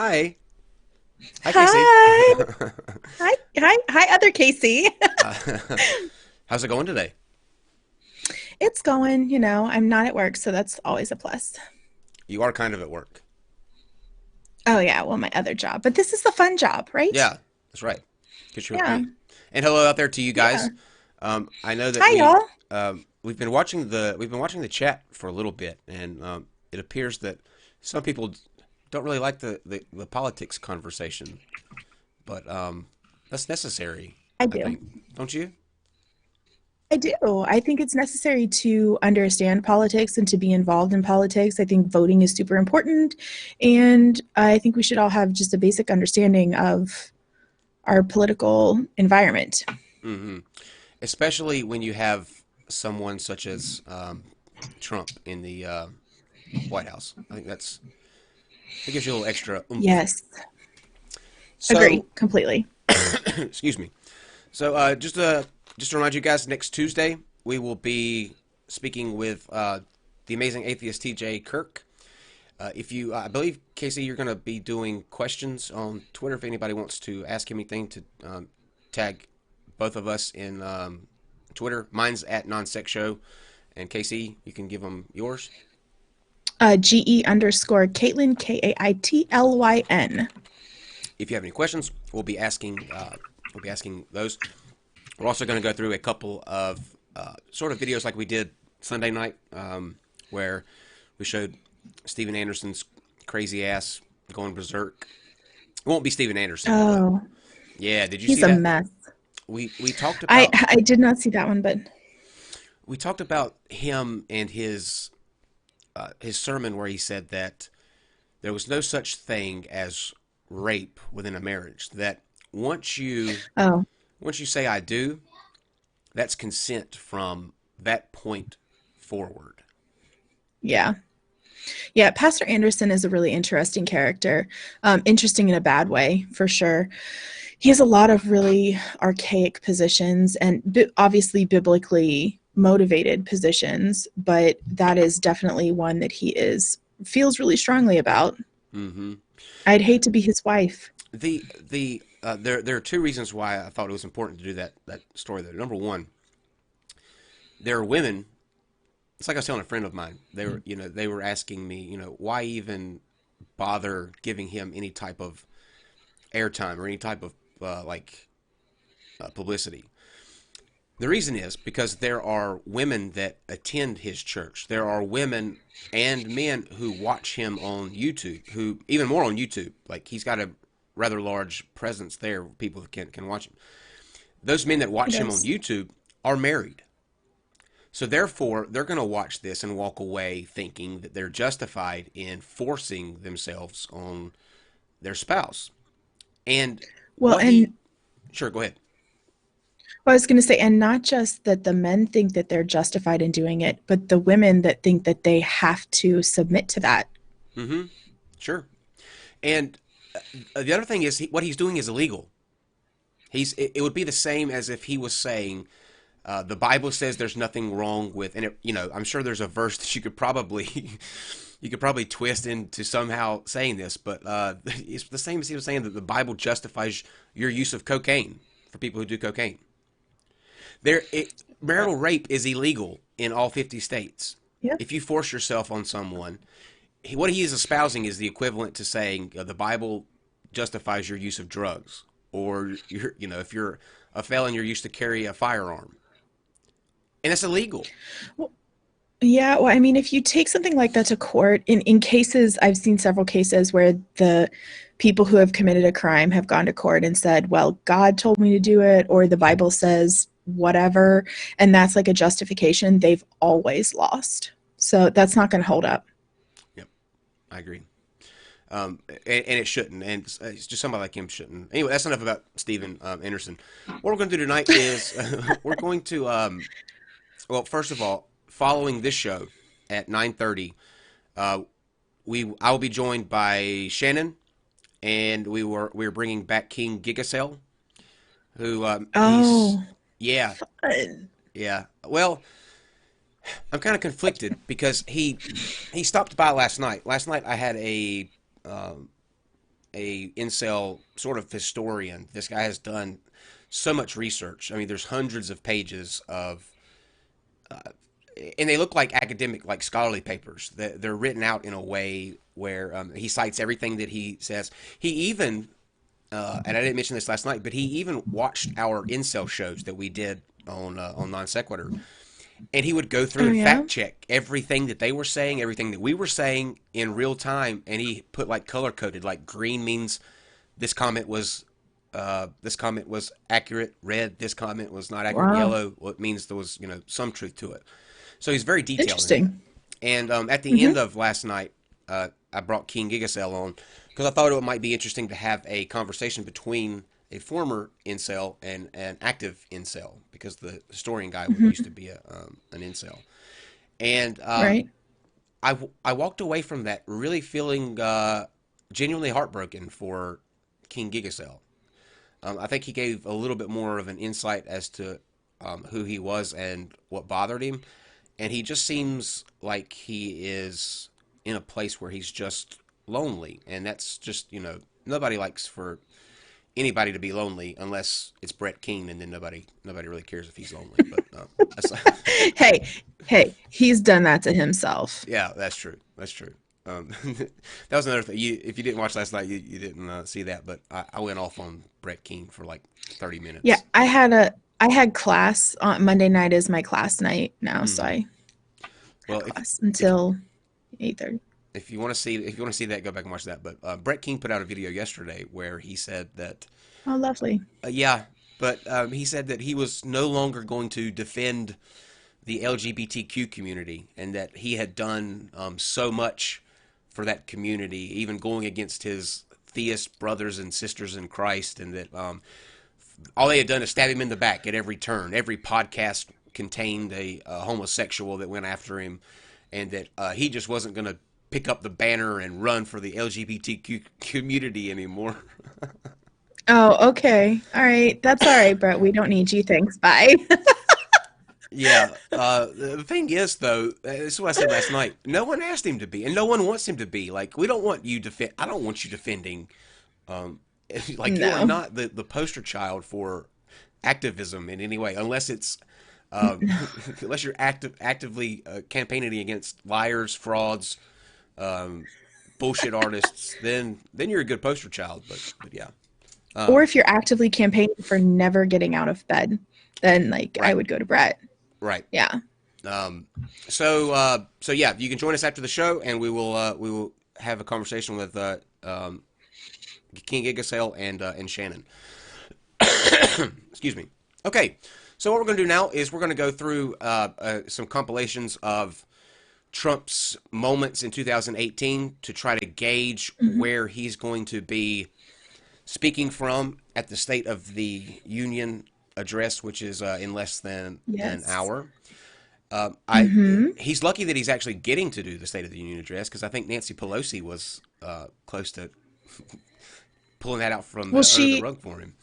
Hi. Hi, Casey. Hi. Hi, other Casey. uh, how's it going today? It's going, I'm not at work, so that's always a plus. You are kind of at work. Oh, yeah, well, my other job. But this is the fun job, right? Yeah, that's right. Because you're with Yeah. me. And hello out there to you Yeah. guys. I know that Hi, y'all. we've been watching the chat for a little bit, and it appears that some people don't really like the politics conversation, but that's necessary. I I do. think, don't you? I do. I think it's necessary to understand politics and to be involved in politics. I think voting is super important. And I think we should all have just a basic understanding of our political environment. hmm Especially when you have someone such as Trump in the White House. I think that gives you a little extra oomph. Yes. Agree So, completely. excuse me. So, just to remind you guys, next Tuesday we will be speaking with the amazing atheist T.J. Kirk. If you, I believe, Casey, you're going to be doing questions on Twitter. If anybody wants to ask him anything, to tag both of us in Twitter. Mine's at NonSec Show, and Casey, you can give them yours. GE_Caitlin, Kaitlyn. If you have any questions, we'll be asking those. We're also going to go through a couple of sort of videos like we did Sunday night, where we showed Steven Anderson's crazy ass going berserk. It won't be Steven Anderson, but Oh, yeah, did you see he's a that? mess. We talked I about I did not see that one, but him and his sermon where he said that there was no such thing as rape within a marriage. That once you oh, once you say I do, that's consent from that point forward. yeah. Yeah, Pastor Anderson is a really interesting character. Interesting in a bad way, for sure. He has a lot of really archaic positions and obviously biblically motivated positions, but that is definitely one that he is feels really strongly about. Mm-hmm. I'd hate to be his wife. There are two reasons why I thought it was important to do that story there. Number one, there are women. It's like I was telling a friend of mine. They were asking me, why even bother giving him any type of airtime or any type of publicity. The reason is because there are women that attend his church. There are women and men who watch him on YouTube, who even more on YouTube. Like he's got a rather large presence there. People can watch him. Those men that He watch him on does. YouTube are married. So therefore, they're going to watch this and walk away thinking that they're justified in forcing themselves on their spouse. And Well, what he, and sure, go ahead. I was going to say, and not just that the men think that they're justified in doing it, but the women that think that they have to submit to that. Mm-hmm. Sure. And the other thing is, what he's doing is illegal. It would be the same as if he was saying, the Bible says there's nothing wrong with, and I'm sure there's a verse that you could probably you could probably twist into somehow saying this, but it's the same as he was saying that the Bible justifies your use of cocaine for people who do cocaine. Marital rape is illegal in all 50 states. Yep. If you force yourself on someone, what he is espousing is the equivalent to saying the Bible justifies your use of drugs, or if you're a felon, you're used to carry a firearm, and it's illegal. Well, yeah, well, I mean, if you take something like that to court, in cases, I've seen several cases where the people who have committed a crime have gone to court and said, well, God told me to do it, or the Bible says whatever, and that's like a justification, they've always lost. So that's not going to hold up. Yep, I agree. And it shouldn't, and it's just somebody like him shouldn't. Anyway, that's enough about Steven Anderson. What we're going to do tonight is we're going to, well, first of all, following this show at 9:30, uh, I will be joined by Shannon, and we were bringing back King Gigacell, who he's Oh, yeah fun. yeah. Well, I'm kind of conflicted because he stopped by last night. Last night I had um, a incel sort of historian. This guy has done so much research. I mean, there's hundreds of pages of, and they look like academic, like scholarly papers. They're written out in a way where he cites everything that he says. He even, and I didn't mention this last night, but he even watched our incel shows that we did on NonSequitur, and he would go through Oh and yeah. fact check everything that they were saying, everything that we were saying in real time, and he put like color coded, like green means this comment was accurate. Red, this comment was not accurate. Wow. Yellow, well, it means there was some truth to it. So he's very detailed in that. Interesting. And at the end Mm-hmm. of last night, I brought King Gigasell on because I thought it might be interesting to have a conversation between a former incel and an active incel because the historian guy used Mm-hmm. to be an incel. And Right. I walked away from that really feeling genuinely heartbroken for King Gigasell. I think he gave a little bit more of an insight as to who he was and what bothered him. And he just seems like he is in a place where he's just lonely. And that's just, nobody likes for anybody to be lonely unless it's Brett Keane, and then nobody really cares if he's lonely. But that's, Hey, hey, he's done that to himself. yeah, that's true. That's true. That was another thing. If you didn't watch last night, you didn't see that. But I went off on Brett Keane for like 30 Yeah, minutes. I had class on Monday night is my class night now, so Hmm. I had Well, class if until 8:30. if you want to see that, go back and watch that. But Brett King put out a video yesterday where he said that Oh, lovely. yeah, but he said that he was no longer going to defend the LGBTQ community, and that he had done so much for that community, even going against his theist brothers and sisters in Christ, and that all they had done is stab him in the back at every turn. Every podcast contained a homosexual that went after him, and that he just wasn't going to pick up the banner and run for the LGBTQ community anymore. Oh, okay. All right. That's all right, Brett. We don't need you. Thanks. Bye. Yeah. The thing is, though, this is what I said last night. No one asked him to be, and no one wants him to be. Like, we don't want you defend. I don't want you defending. Um, like, you are No. not the poster child for activism in any way, unless it's um, unless you're actively campaigning against liars, frauds, um, bullshit artists. Then you're a good poster child. But yeah. Or Um, if you're actively campaigning for never getting out of bed, then like I right. would go to Brett. Right. Yeah. Um, so yeah, you can join us after the show, and we will have a conversation with King Gigasale and Shannon. Excuse me. Okay, so what we're going to do now is we're going to go through some compilations of Trump's moments in 2018 to try to gauge Hmm. where he's going to be speaking from at the State of the Union address, which is in less than an Yes. hour. I Hmm. He's lucky that he's actually getting to do the State of the Union address because I think Nancy Pelosi was close to pulling that out from Well, the under the rug for him.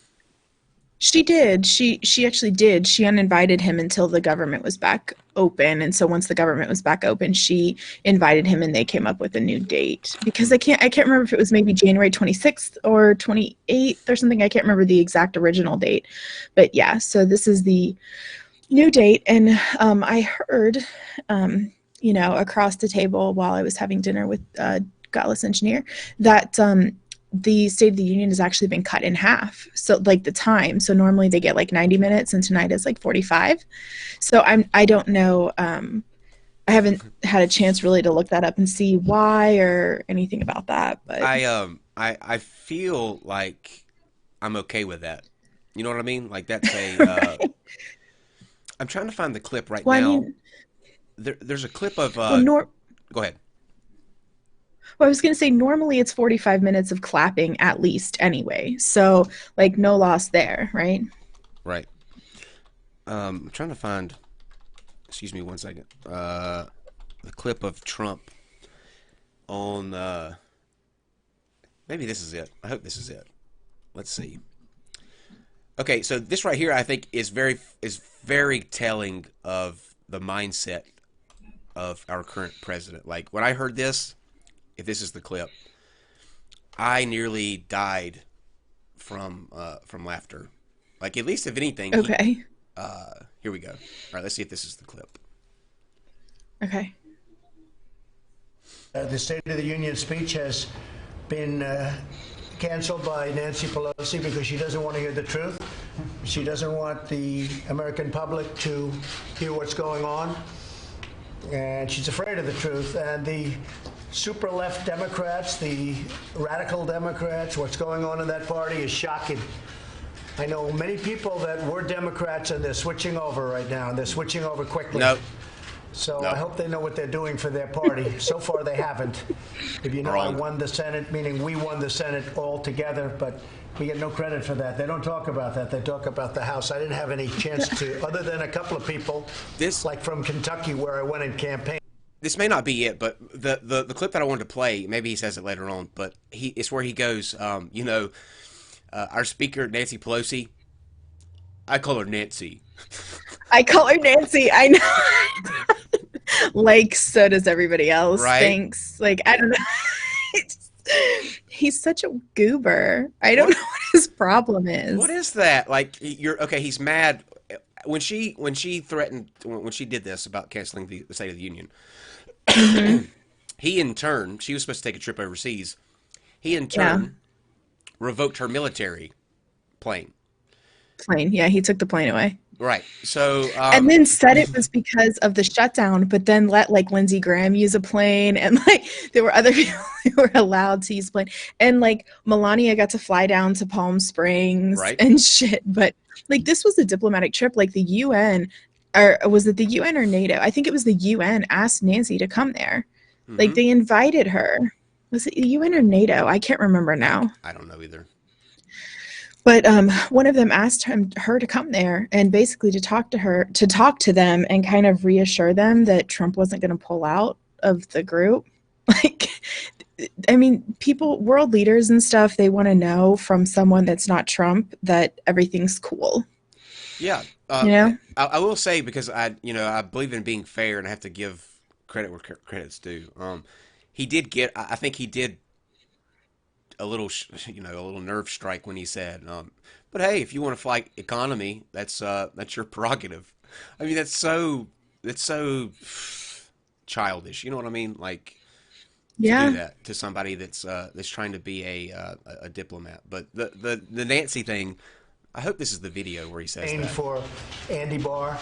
she did. She actually did. She uninvited him until the government was back open, and so once the government was back open, she invited him, and they came up with a new date because Hmm. I can't remember if it was maybe January 26th or 28th or something. I can't remember the exact original date, but yeah. So this is the new date, and I heard, across the table while I was having dinner with Godless Engineer, that the State of the Union has actually been cut in half. So like the time. So normally they get like 90 minutes, and tonight is like 45. So I don't know. I haven't had a chance really to look that up and see why or anything about that. But I feel like I'm okay with that. You know what I mean? Like that's a. right. I'm trying to find the clip right Well, I now. mean, There's a clip of. well, nor Go ahead. Well, I was going to say normally it's 45 minutes of clapping at least anyway. So, like, no loss there, right? Right. I'm trying to find. Excuse me one second. The clip of Trump on. Maybe this is it. I hope this is it. Let's see. Okay, so this right here, I think, is very telling of the mindset of our current president. Like when I heard this, if this is the clip, I nearly died from laughter. Like at least if anything, he. Okay. Here we go. All right, let's see if this is the clip. Okay. The State of the Union speech has been canceled by Nancy Pelosi because she doesn't want to hear the truth. She doesn't want the American public to hear what's going on. And she's afraid of the truth. And the super left Democrats, the radical Democrats, what's going on in that party is shocking. I know many people that were Democrats and they're switching over right now. And they're switching over quickly. Nope. So Nope. I hope they know what they're doing for their party. So far, they haven't. If you know, I Wrong. won the Senate, meaning we won the Senate all together, but we get no credit for that. They don't talk about that. They talk about the House. I didn't have any chance to, other than a couple of people, like from Kentucky, where I went and campaigned. This may not be it, but the clip that I wanted to play, maybe he says it later on, but it's where he goes, our speaker, Nancy Pelosi, I call her Nancy. I call her Nancy. I know. Like, so does everybody else. Right? Thanks. Like, I don't know. He's such a goober. I don't know what his problem is. What is that? Like, you're okay. He's mad when she threatened when she did this about canceling the State of the Union. He in turn, she was supposed to take a trip overseas. He in turn revoked her military plane. Plane. Yeah, he took the plane away. Right. So And then said it was because of the shutdown, but then let like Lindsey Graham use a plane, and like there were other people who were allowed to use a plane, and like Melania got to fly down to Palm Springs Right. and shit. But like this was a diplomatic trip. Like the UN, or was it the UN or NATO? I think it was the UN asked Nancy to come there. Like they invited her. Was it the UN or NATO? I can't remember now. I don't know either. But one of them asked her to come there and basically to talk to them and kind of reassure them that Trump wasn't going to pull out of the group. Like, I mean, people, world leaders and stuff, they want to know from someone that's not Trump that everything's cool. Yeah. You know? I will say, because I believe in being fair, and I have to give credit where credit's due. He did get. I think he did a little, a little nerve strike when he said, "But hey, if you want to fly economy, that's your prerogative." I mean, that's so childish. You know what I mean? Like, to do that to somebody that's trying to be a diplomat. But the Nancy thing, I hope this is the video where he says that. For Andy Barr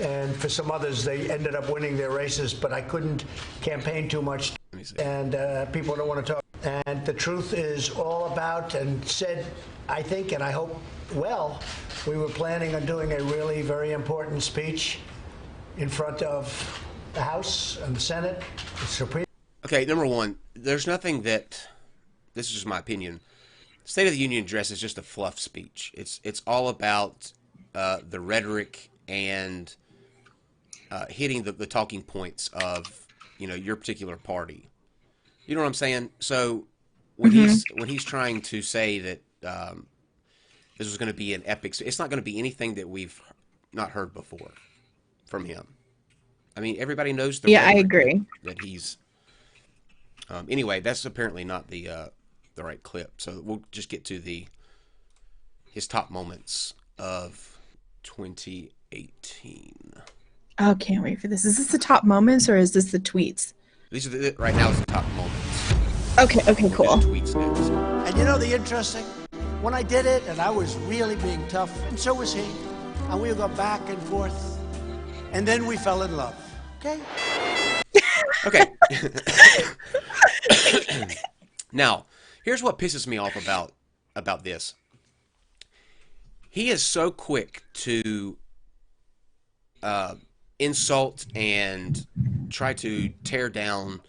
and for some others, they ended up winning their races, but I couldn't campaign too much, and people don't want to talk. And the truth is all about, and said, I think, and I hope, well, we were planning on doing a really very important speech in front of the House and the Senate, the Supreme. Okay, number one, there's nothing that, this is just my opinion, State of the Union address is just a fluff speech. It's all about the rhetoric and hitting the talking points of, your particular party. You know what I'm saying? So when he's trying to say that this was going to be an epic, it's not going to be anything that we've not heard before from him. I mean, everybody knows the I agree that he's. Anyway, that's apparently not the right clip. So we'll just get to his top moments of 2018. Oh, can't wait for this. Is this the top moments or is this the tweets? These are right now is the top moments. Okay, cool. Tweets next. And you know the interesting? When I did it, and I was really being tough, and so was he, and we would go back and forth, and then we fell in love. Okay? Okay. Now, here's what pisses me off about this. He is so quick to insult and try to tear down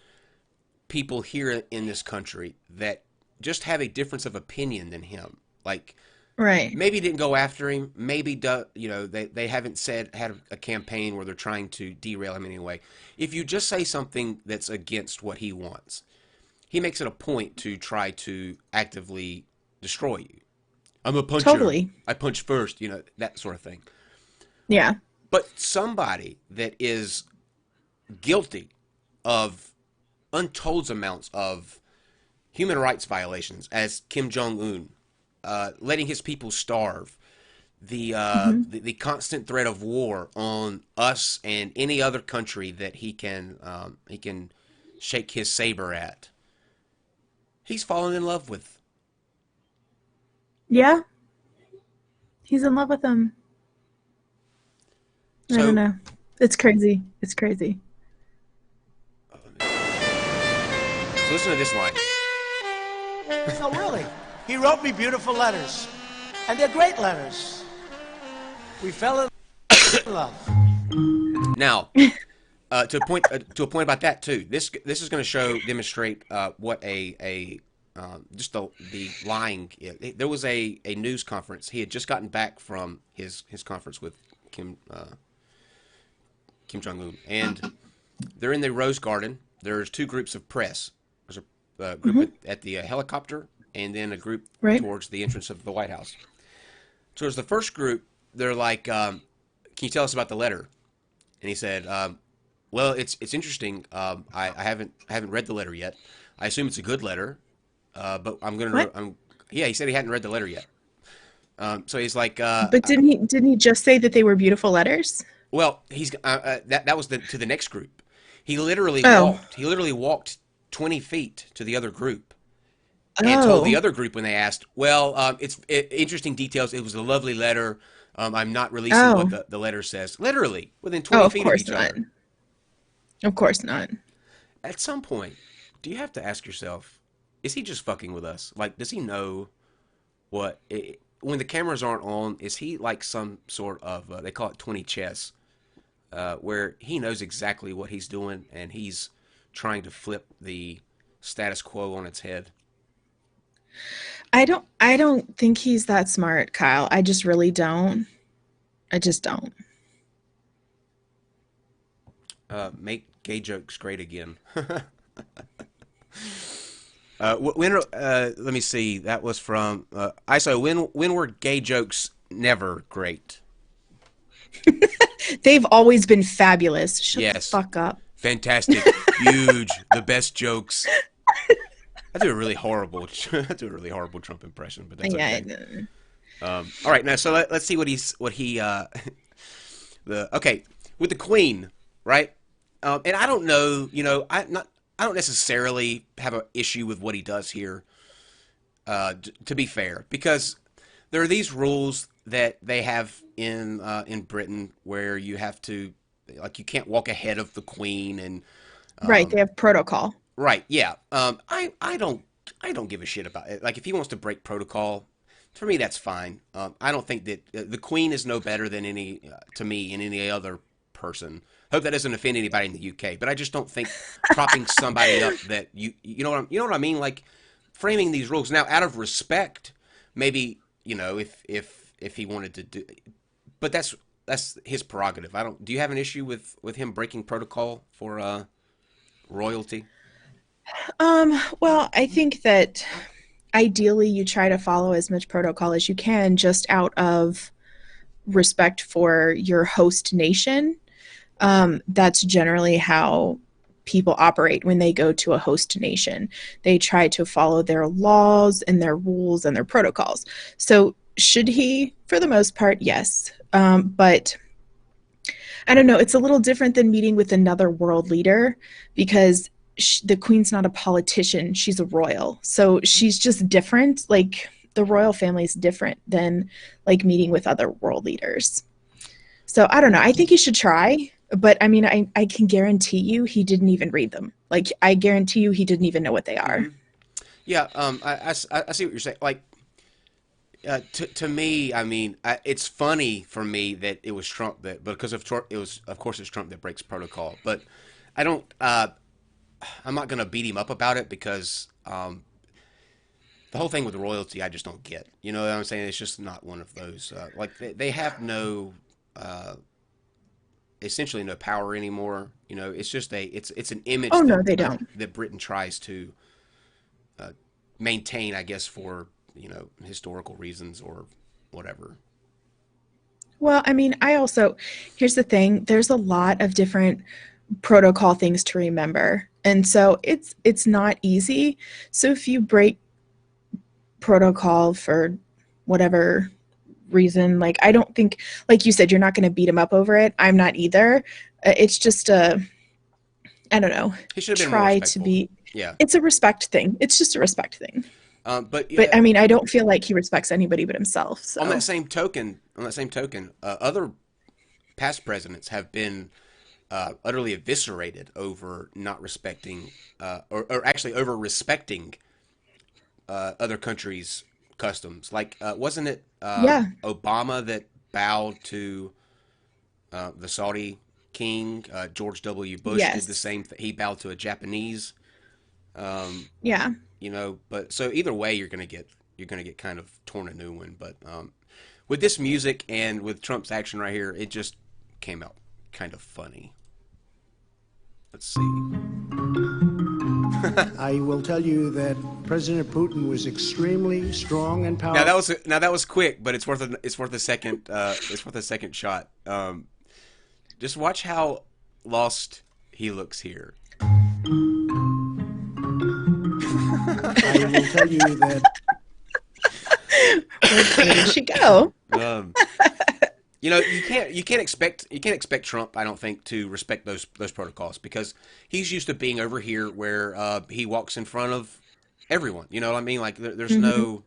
people here in this country that just have a difference of opinion than him. Like, right. Maybe didn't go after him. Maybe they haven't had a campaign where they're trying to derail him anyway. If you just say something that's against what he wants, he makes it a point to try to actively destroy you. I'm a puncher. Totally. I punch first. That sort of thing. Yeah. But somebody that is guilty of untold amounts of human rights violations as Kim Jong Un, letting his people starve, Hmm. the constant threat of war on us and any other country that he can shake his saber at. He's fallen in love with. Yeah, he's in love with him. I don't So, know. It's crazy. It's crazy. so listen to this line. No, really. He wrote me beautiful letters. And they're great letters. We fell in love. Now, to a point about that too. This is going to demonstrate what a just the lying. There was a news conference. He had just gotten back from his conference with Kim Jong Un, and they're in the Rose Garden. There's two groups of press. There's a Hmm. group at the helicopter, and then a group Right. towards the entrance of the White House. So as the first group, they're like, "Can you tell us about the letter?" And he said, "Well, it's interesting. I haven't read the letter yet. I assume it's a good letter, but I'm gonna What? I'm yeah." He said he hadn't read the letter yet. So he's like, But didn't he just say that they were beautiful letters? "Well, he's that was to the next group. Oh. He literally walked 20 feet to the other group." And told the Oh. other group when they asked, "Well, interesting details. It was a lovely letter. I'm not releasing what Oh. the letter says." Literally within Oh, 20 of feet of course each not. other. Of course not. At some point, do you have to ask yourself, is he just fucking with us? Like, does he know when the cameras aren't on? Is he like some sort of they call it 20 chess, where he knows exactly what he's doing and he's trying to flip the status quo on its head? I don't think he's that smart, Kyle. I just really don't. I just don't. Make gay jokes great again. Let me see. That was from ISO. When were gay jokes never great? They've always been fabulous. Shut the Yes, fuck up. fantastic, huge, the best jokes. I do a really horrible, I do a really horrible Trump impression, but that's Yeah. okay. All right, now so let's see what he the okay with the Queen, right? And I don't know, I don't necessarily have an issue with what he does here. To be fair, because there are these rules that they have in Britain where you have to like you can't walk ahead of the Queen and Right. They have protocol. right, yeah. I don't give a shit about it. Like if he wants to break protocol, for me that's fine. I don't think that the Queen is no better than any to me and any other person. Hope that doesn't offend anybody in the UK, but I just don't think propping somebody up that you know what I mean, like framing these rules now out of respect, maybe if he wanted to do, but that's his prerogative. I don't. Do you have an issue with him breaking protocol for royalty? Well, I think that ideally you try to follow as much protocol as you can just out of respect for your host nation. That's generally how people operate when they go to a host nation. They try to follow their laws and their rules and their protocols. So, should he? For the most part, yes. But I don't know. It's a little different than meeting with another world leader because the queen's not a politician. She's a royal. So she's just different. Like the royal family is different than like meeting with other world leaders. So I don't know. I think you should try. But I mean, I can guarantee you he didn't even read them. Like, I guarantee you he didn't even know what they are. Hmm. Yeah, I see what you're saying. Like, to me, I mean, it's funny for me that it was Trump that because of Trump, it was of course it's Trump that breaks protocol. But I don't. I'm not gonna beat him up about it because the whole thing with royalty, I just don't get. You know what I'm saying? It's just not one of those. Like they have no, uh, essentially no power anymore. It's just it's an Oh, image no, they don't. that Britain tries to maintain, I guess, for historical reasons or whatever. Well, I mean, here's the thing there's a lot of different protocol things to remember. And so it's not easy. So if you break protocol for whatever reason, like, I don't think, like you said, you're not going to beat him up over it. I'm not either. It's just I don't know, He should have been more try to respectful. be, Yeah. it's a respect thing. It's just a respect thing. But But yeah, I mean, I don't feel like he respects anybody but himself. So on that same token, other past presidents have been utterly eviscerated over not respecting, or actually over respecting other countries' customs. Like, wasn't it yeah, Obama that bowed to the Saudi king? George W. Bush did the yes, same thing. He bowed to a Japanese. yeah. But so either way, you're gonna get kind of torn a new one. But with this music and with Trump's action right here, it just came out kind of funny. Let's see. I will tell you that President Putin was extremely strong and Now powerful. that was quick, but it's worth a second shot. Just watch how lost he looks here. I will tell you that Where did she go? Um, you can't expect Trump, I don't think, to respect those protocols because he's used to being over here where he walks in front of everyone. You know what I mean? Like there's Hmm. no.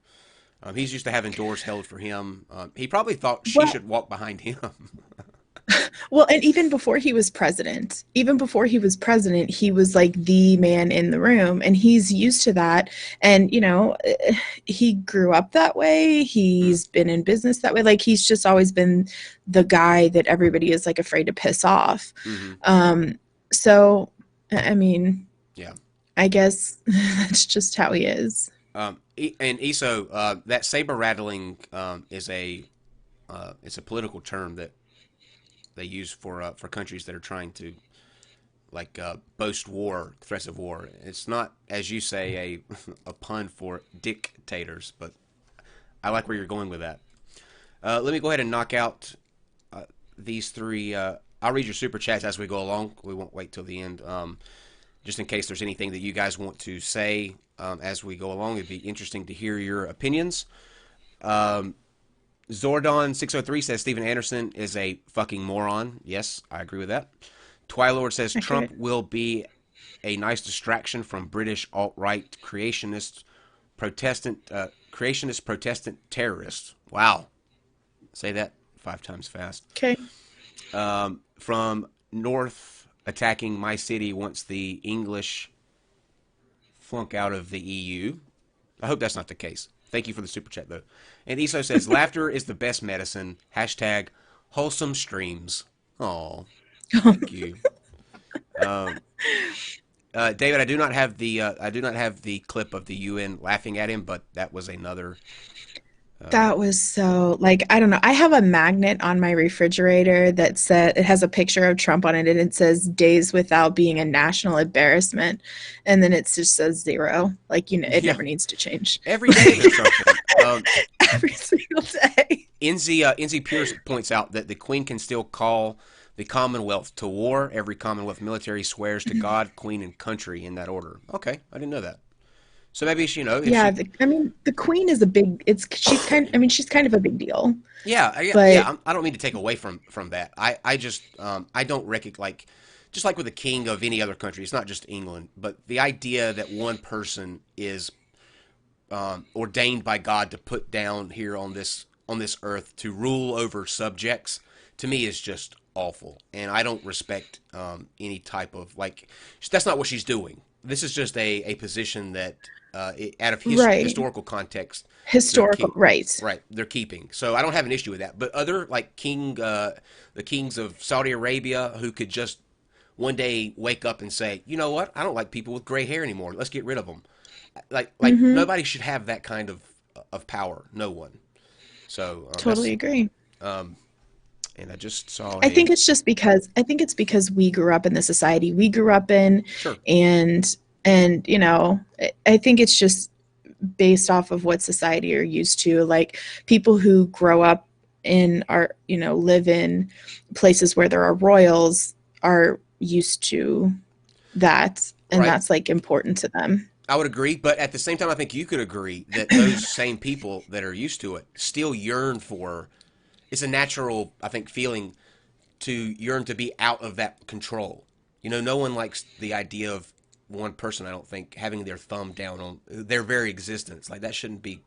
He's used to having doors held for him. He probably thought she Well, should walk behind him. well, and even before he was president, he was like the man in the room, and he's used to that. And he grew up that way. Mm, He's been in business that way. Like, he's just always been the guy that everybody is like afraid to piss off. hmm. Um, so, I mean, Yeah. I guess that's just how he is. And ESO, that saber rattling it's a political term that they use for countries that are trying to like boast war, threats of war. It's not, as you say, a pun for dictators, but I like where you're going with that. Let me go ahead and knock out these three. I'll read your super chats as we go along. We won't wait till the end, just in case there's anything that you guys want to say as we go along. It'd be interesting to hear your opinions. Um, Zordon603 says Steven Anderson is a fucking moron. Yes, I agree with that. Twilord says Trump Accurate. will be a nice distraction from British alt-right creationist Protestant terrorists. Wow, say that 5 times fast. Okay. From North attacking my city once the English flunk out of the EU. I hope that's not the case. Thank you for the super chat, though. And Iso says, laughter is the best medicine. Hashtag wholesome streams. Oh, thank you. Um, David, I do not have the clip of the UN laughing at him, but that was another. That was so, like, I don't know. I have a magnet on my refrigerator that said it has a picture of Trump on it, and it says days without being a national embarrassment. And then it just says zero. Like, it Yeah, never needs to change. every day there's something. Every single day. NZ Pierce points out that the Queen can still call the Commonwealth to war. Every Commonwealth military swears to God, Queen, and country in that order. Okay, I didn't know that. So maybe if Yeah, she, I mean, the queen is she's kind of a big deal. yeah, yeah, But yeah. I don't mean to take away from that. I just I don't recognize, like, just like with the king of any other country. It's not just England, but the idea that one person is ordained by God to put down here on this earth to rule over subjects, to me is just awful, and I don't respect any type of, like, that's not what she's doing. This is just a position that out of right, historical context they're historical, keep right. right they're keeping. So I don't have an issue with that. But other, like, the kings of Saudi Arabia, who could just one day wake up and say, you know what, I don't like people with gray hair anymore. Let's get rid of them. Like Mm-hmm. nobody should have that kind of power. No one. So Totally agree. and I just saw I think it's because we grew up in the society we grew up in, sure. and I think it's just based off of what society are used to. Like, people who grow up live in places where there are royals are used to that, and Right. that's like important to them. I would agree, but at the same time, I think you could agree that those same people that are used to it still yearn for. It's a natural, I think, feeling to yearn to be out of that control. You know, no one likes the idea of one person, I don't think, having their thumb down on their very existence. Like that shouldn't be.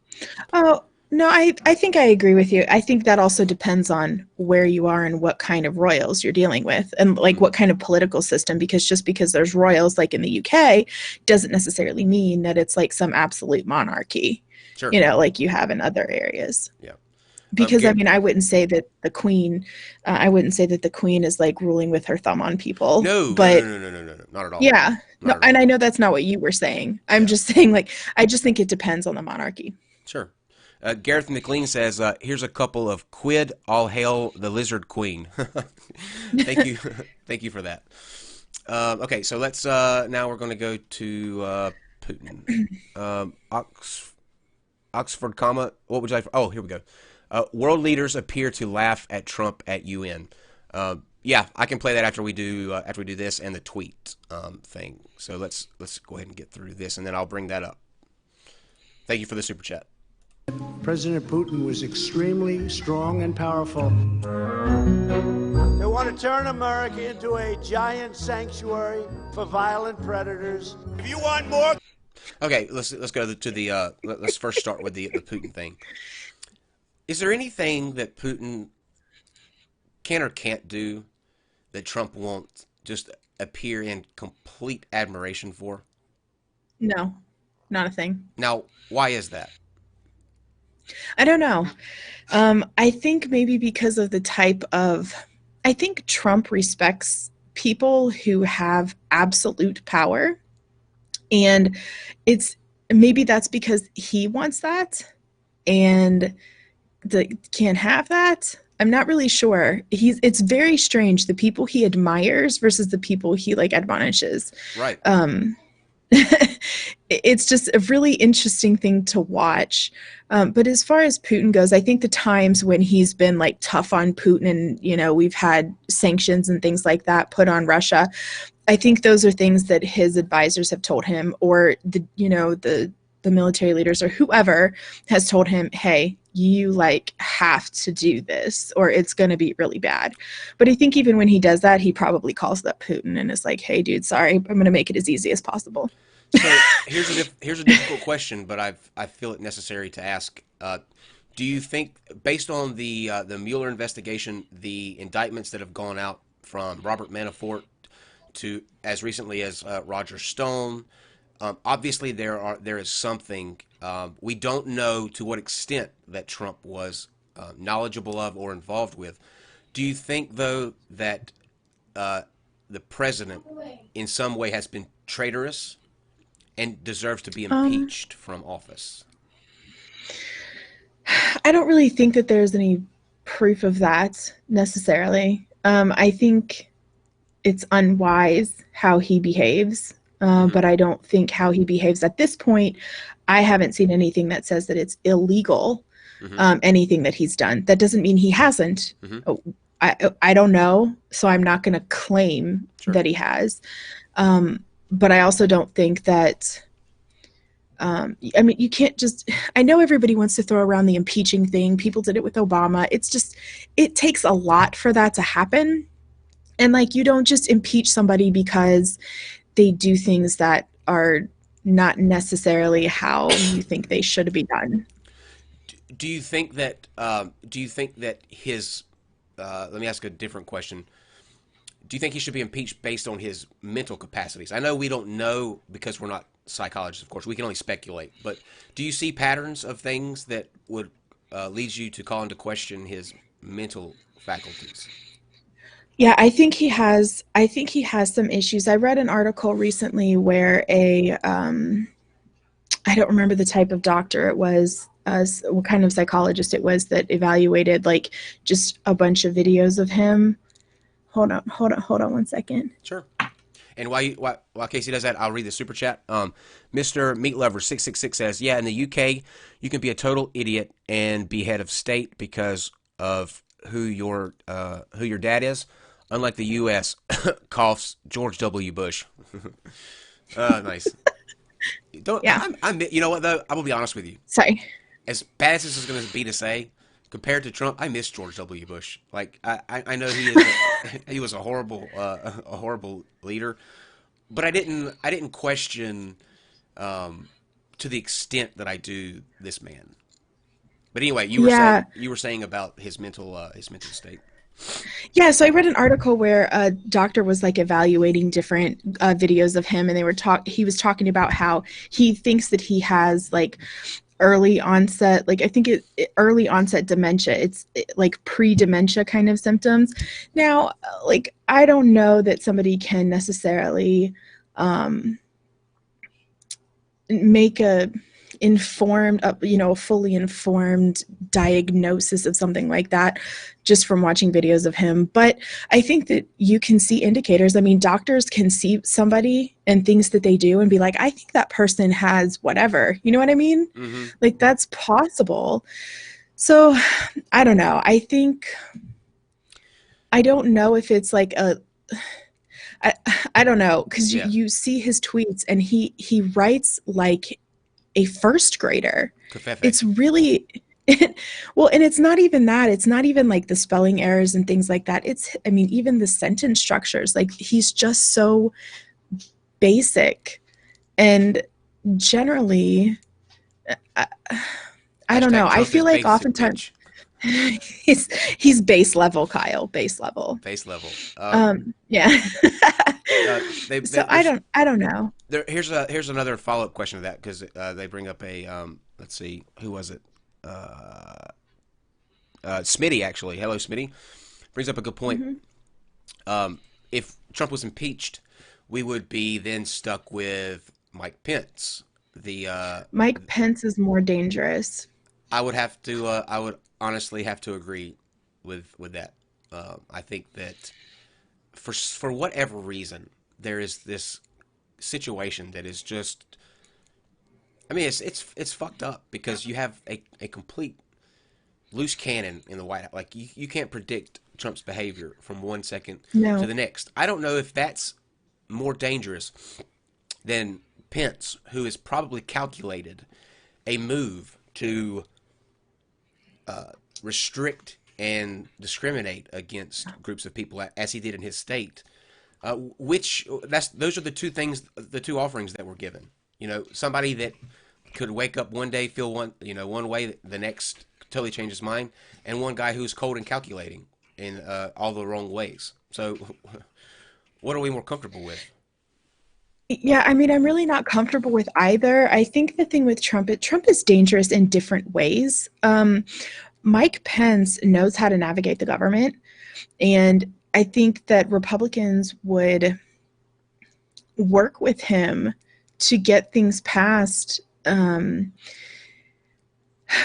Oh, no, I think I agree with you. I think that also depends on where you are and what kind of royals you're dealing with and like Mhm. what kind of political system, because just because there's royals like in the UK doesn't necessarily mean that it's like some absolute monarchy, Sure. like you have in other areas. Yeah. Because I Garrett, mean, I wouldn't say that the queen is like ruling with her thumb on people, no, no, no, but no, no, no, no, no, not at all. yeah, no, Not at and all. I know that's not what you were saying. I'm Yeah. just saying, like, I just think it depends on the monarchy. Sure. Gareth McLean says, "Here's a couple of quid. All hail the lizard queen." Thank you, thank you for that. Okay, so let's now we're going to go to Putin. Oxford comma. What would you like? Oh, here we go. World leaders appear to laugh at Trump at UN. Yeah, I can play that after we do this and the tweet thing. So let's go ahead and get through this, and then I'll bring that up. Thank you for the super chat. President Putin was extremely strong and powerful. They want to turn America into a giant sanctuary for violent predators. If you want more. Okay, let's go to the let's first start with the Putin thing. Is there anything that Putin can or can't do that Trump won't just appear in complete admiration for? No, not a thing. Now, why is that? I don't know. I think maybe because of the type of, I think Trump respects people who have absolute power. And it's maybe that's because he wants that and can't have that. I'm not really sure. It's very strange the people he admires versus the people he like admonishes. Right. It's just a really interesting thing to watch. But as far as Putin goes, I think the times when he's been like tough on Putin and, we've had sanctions and things like that put on Russia, I think those are things that his advisors have told him, or the military leaders or whoever has told him, hey, you like have to do this or it's going to be really bad. But I think even when he does that, he probably calls up Putin and is like, hey, dude, sorry, I'm going to make it as easy as possible. So here's a difficult question, but I feel it necessary to ask. Do you think, based on the Mueller investigation, the indictments that have gone out from Robert Manafort to as recently as Roger Stone, obviously there is something we don't know to what extent that Trump was knowledgeable of or involved with. Do you think though that the president in some way has been traitorous and deserves to be Um, impeached from office? I don't really think that there's any proof of that necessarily. I think it's unwise how he behaves, Hmm. but I don't think how he behaves at this point. I haven't seen anything that says that it's illegal, Hmm. anything that he's done. That doesn't mean he hasn't. Hmm. Oh, I don't know, so I'm not going to claim Sure. that he has. But I also don't think that. I mean, you can't just. I know everybody wants to throw around the impeaching thing. People did it with Obama. It's just, it takes a lot for that to happen. And like, you don't just impeach somebody because they do things that are not necessarily how you think they should be done. Do you think that? Do you think that his? Let me ask a different question. Do you think he should be impeached based on his mental capacities? I know we don't know because we're not psychologists, of course. We can only speculate. But do you see patterns of things that would lead you to call into question his mental faculties? Yeah, I think he has some issues. I read an article recently where I don't remember the type of doctor it was, what kind of psychologist it was that evaluated like just a bunch of videos of him. Hold on 1 second. Sure. And while Casey does that, I'll read the super chat. Mr. Meat Lover 666 says, "Yeah, in the UK, you can be a total idiot and be head of state because of who your dad is. unlike the U.S., coughs George W. Bush. Nice. Don't Yeah. you know what though? I will be honest with you. Sorry. As bad as this is going to be to say, compared to Trump, I miss George W. Bush. Like I know he is he was a horrible leader, but I didn't question to the extent that I do this man. But anyway, Yeah. you were saying about his mental state. Yeah, so I read an article where a doctor was like evaluating different videos of him, and he was talking about how he thinks that he has like early onset, like I think early onset dementia. Like pre-dementia kind of symptoms. Now, like I don't know that somebody can necessarily make a informed, fully informed diagnosis of something like that just from watching videos of him. But I think that you can see indicators. I mean, doctors can see somebody and things that they do and be like, I think that person has whatever. You know what I mean? Mm-hmm. Like that's possible. So I don't know. I don't know if it's like I don't know, because Yeah. you see his tweets and he writes like a first grader. Covfefe. It's really well, and it's not even that. It's not even like the spelling errors and things like that. I mean, even the sentence structures, like he's just so basic. And generally, I, I don't know. Hashtag I Trump is feel like basic, oftentimes bitch. he's base level, Kyle, base level. Base level. Yeah. So There's I don't know. here's another follow up question to that because they bring up a let's see, who was it? Smitty actually. Hello, Smitty. Brings up a good point. Mm-hmm. If Trump was impeached, we would be then stuck with Mike Pence. Mike Pence is more dangerous. I would honestly have to agree with that. I think that for whatever reason, there is this situation that is just. I mean, it's fucked up because you have a complete loose cannon in the White House. Like you can't predict Trump's behavior from one second to No. the next. I don't know if that's more dangerous than Pence, who has probably calculated a move to restrict and discriminate against groups of people as he did in his state. Those are the two offerings that were given. You know, somebody that could wake up one day, feel one way, the next totally change his mind, and one guy who's cold and calculating in all the wrong ways. So, what are we more comfortable with? Yeah, I mean, I'm really not comfortable with either. I think the thing with Trump is dangerous in different ways. Mike Pence knows how to navigate the government, and I think that Republicans would work with him to get things passed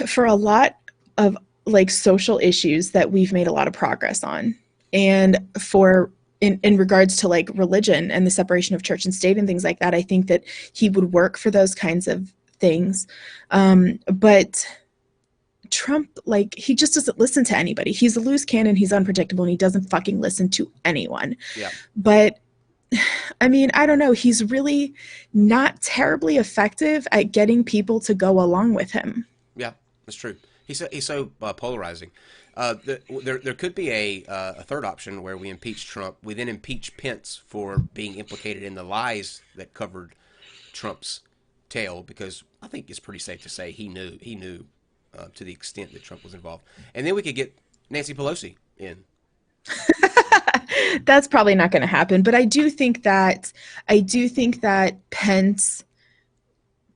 for a lot of like social issues that we've made a lot of progress on. And in regards to like religion and the separation of church and state and things like that, I think that he would work for those kinds of things. But Trump, like, he just doesn't listen to anybody. He's a loose cannon, he's unpredictable, and he doesn't fucking listen to anyone. Yeah. But I mean, I don't know. He's really not terribly effective at getting people to go along with him. Yeah, that's true. He's so polarizing. There could be a third option where we impeach Trump. We then impeach Pence for being implicated in the lies that covered Trump's tail, because I think it's pretty safe to say he knew to the extent that Trump was involved. And then we could get Nancy Pelosi in. That's probably not going to happen, but I do think that Pence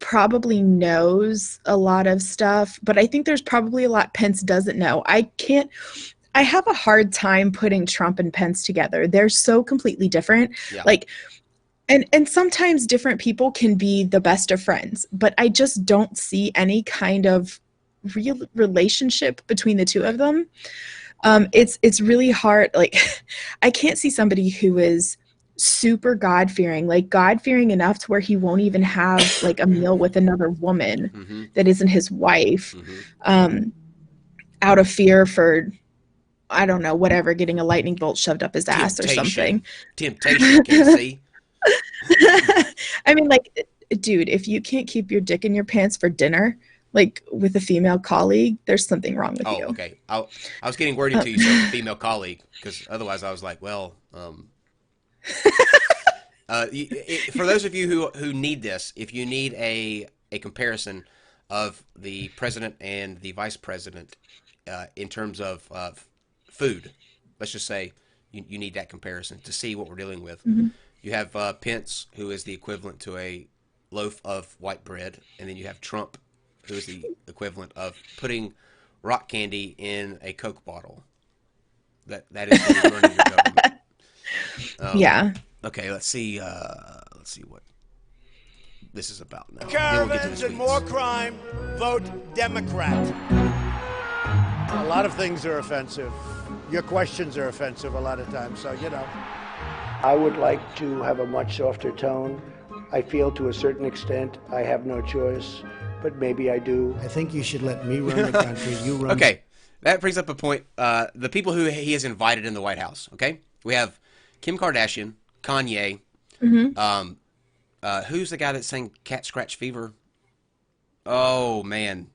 probably knows a lot of stuff, but I think there's probably a lot Pence doesn't know. I have a hard time putting Trump and Pence together. They're so completely different. Yeah. Like, and sometimes different people can be the best of friends, but I just don't see any kind of real relationship between the two of them. It's really hard. Like, I can't see somebody who is super God-fearing, like God-fearing enough to where he won't even have like a meal with another woman Mm-hmm. that isn't his wife, Mm-hmm. out of fear for, I don't know, whatever, getting a lightning bolt shoved up his ass or something. Temptation, Casey. I mean, like, dude, if you can't keep your dick in your pants for dinner, like with a female colleague, there's something wrong with Oh, you. okay. I was getting worried until you said female colleague, because otherwise I was like, well, for those of you who need this, if you need a comparison of the president and the vice president in terms of food, let's just say you need that comparison to see what we're dealing with. Mm-hmm. You have Pence, who is the equivalent to a loaf of white bread, and then you have Trump, who is the equivalent of putting rock candy in a Coke bottle. That is who's running your government. Yeah. Okay, let's see what this is about now. Caravans and more crime, vote Democrat. A lot of things are offensive. Your questions are offensive a lot of times, so you know. I would like to have a much softer tone. I feel to a certain extent I have no choice, but maybe I do. I think you should let me run the country. You run. Okay, that brings up a point. The people who he has invited in the White House. Okay, we have Kim Kardashian, Kanye. Mm-hmm. Who's the guy that sang "Cat Scratch Fever"? Oh man,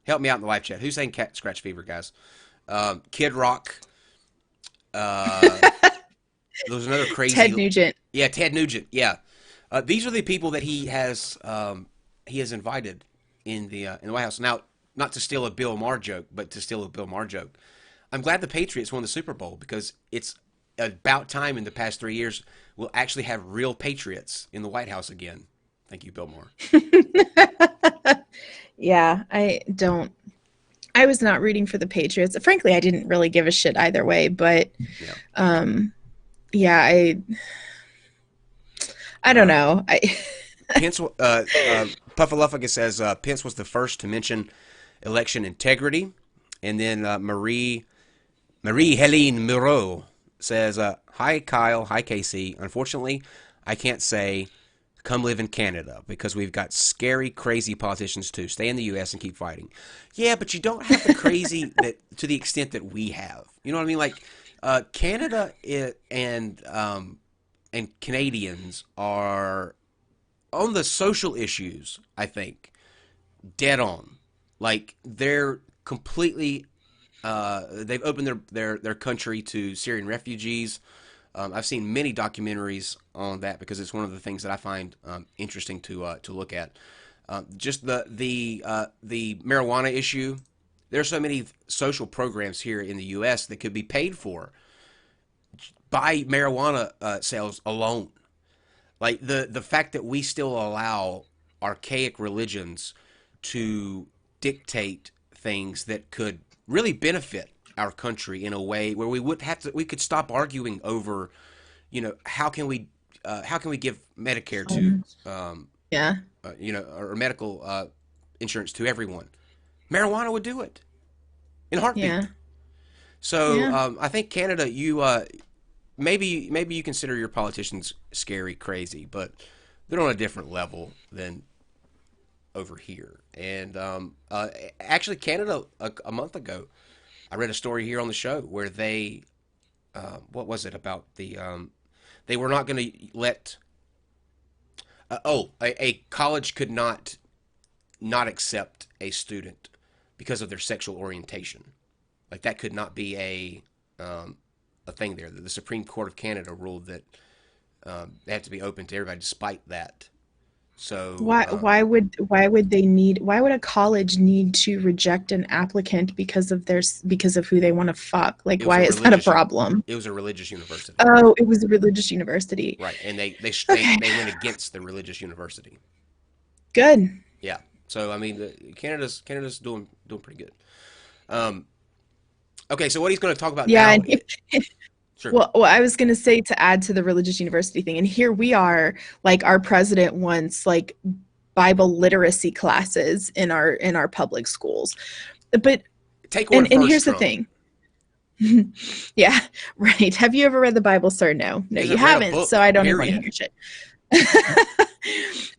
help me out in the live chat. Who's saying "Cat Scratch Fever," guys? Kid Rock. There was another crazy Ted Nugent. Yeah, Ted Nugent. Yeah, these are the people that he has invited in the White House. Now, not to steal a Bill Maher joke, but to steal a Bill Maher joke. I'm glad the Patriots won the Super Bowl, because it's about time in the past 3 years we'll actually have real patriots in the White House again. Thank you, Bill Maher. Yeah, I was not rooting for the Patriots. Frankly, I didn't really give a shit either way, but yeah, I don't know. Pence, Puffaluffagus says Pence was the first to mention election integrity, and then Marie Helene Moreau says, "Hi Kyle, hi Casey. Unfortunately, I can't say come live in Canada because we've got scary, crazy politicians too. Stay in the U.S. and keep fighting." Yeah, but you don't have the crazy that to the extent that we have. You know what I mean? Like Canada and Canadians are on the social issues, I think, dead on. Like they're completely they've opened their country to Syrian refugees. I've seen many documentaries on that because it's one of the things that I find interesting to look at. Just the marijuana issue. There are so many social programs here in the U.S. that could be paid for by marijuana sales alone. Like the fact that we still allow archaic religions to dictate things that could really benefit our country in a way where we could stop arguing over, how can we give Medicare to or medical insurance to everyone. Marijuana would do it in a heartbeat. Yeah. So I think Canada, you maybe you consider your politicians scary, crazy, but they're on a different level than over here. And actually, Canada a month ago, I read a story here on the show where they, what was it about the, they were not going to let, a college could not accept a student because of their sexual orientation. Like that could not be a thing there. The Supreme Court of Canada ruled that they have to be open to everybody despite that. So why would a college need to reject an applicant because of who they want to fuck? Like why is that a problem? It was a religious university. Oh, it was a religious university. Right, and they went against the religious university. Good. Yeah. So I mean, Canada's doing pretty good. Okay, so what he's going to talk about now. Sure. Well, I was going to say, to add to the religious university thing, and here we are, like our president wants like Bible literacy classes in our public schools, but take one and first, here's Trump. The thing. Yeah, right. Have you ever read the Bible, sir? No, you haven't. So I don't even want to hear shit.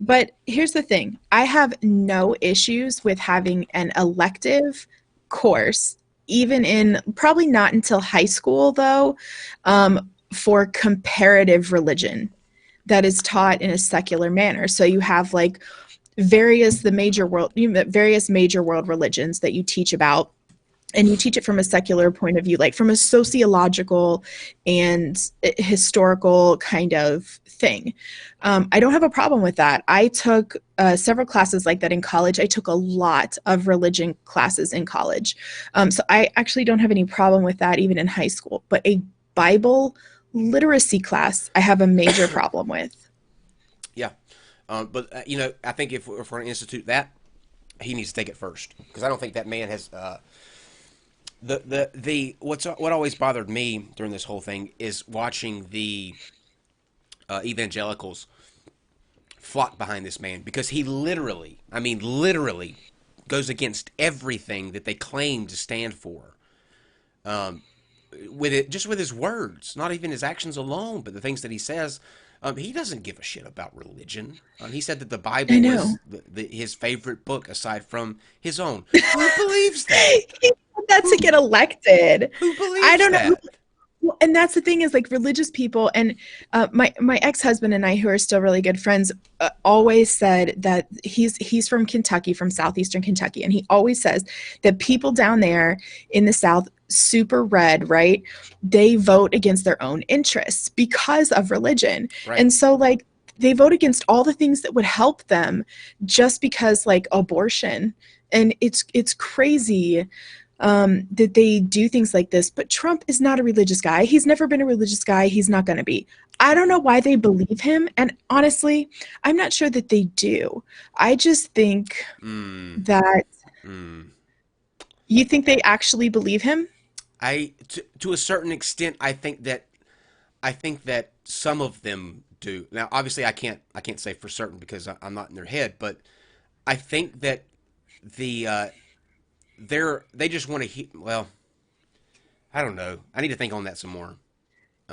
But here's the thing. I have no issues with having an elective course even in probably not until high school though, for comparative religion that is taught in a secular manner. So you have like various major world religions that you teach about, and you teach it from a secular point of view, like from a sociological and historical kind of thing. I don't have a problem with that. I took several classes like that in college. I took a lot of religion classes in college. So I actually don't have any problem with that even in high school. But a Bible literacy class, I have a major problem with. Yeah. But I think if we're going to institute that, he needs to take it first, because I don't think that man has what always bothered me during this whole thing is watching the evangelicals flock behind this man, because he literally, I mean literally, goes against everything that they claim to stand for. With it, just with his words, not even his actions alone, but the things that he says. He doesn't give a shit about religion. He said that the I Bible know. was his favorite book aside from his own. Who believes that? He said that to Who get elected. who I believes don't know. that? Well, and that's the thing is like religious people, and my ex-husband and I, who are still really good friends, always said that he's from Kentucky, from southeastern Kentucky, and he always says that people down there in the South, super red, right? They vote against their own interests because of religion, Right. and so like they vote against all the things that would help them just because like abortion, and it's crazy that they do things like this. But Trump is not a religious guy. He's never been a religious guy. He's not going to be. I don't know why they believe him. And honestly, I'm not sure that they do. I just think Mm, that mm. you think they actually believe him. To a certain extent, I think that some of them do. Now, obviously, I can't say for certain because I'm not in their head, but I think that the they just want to well, I don't know. I need to think on that some more.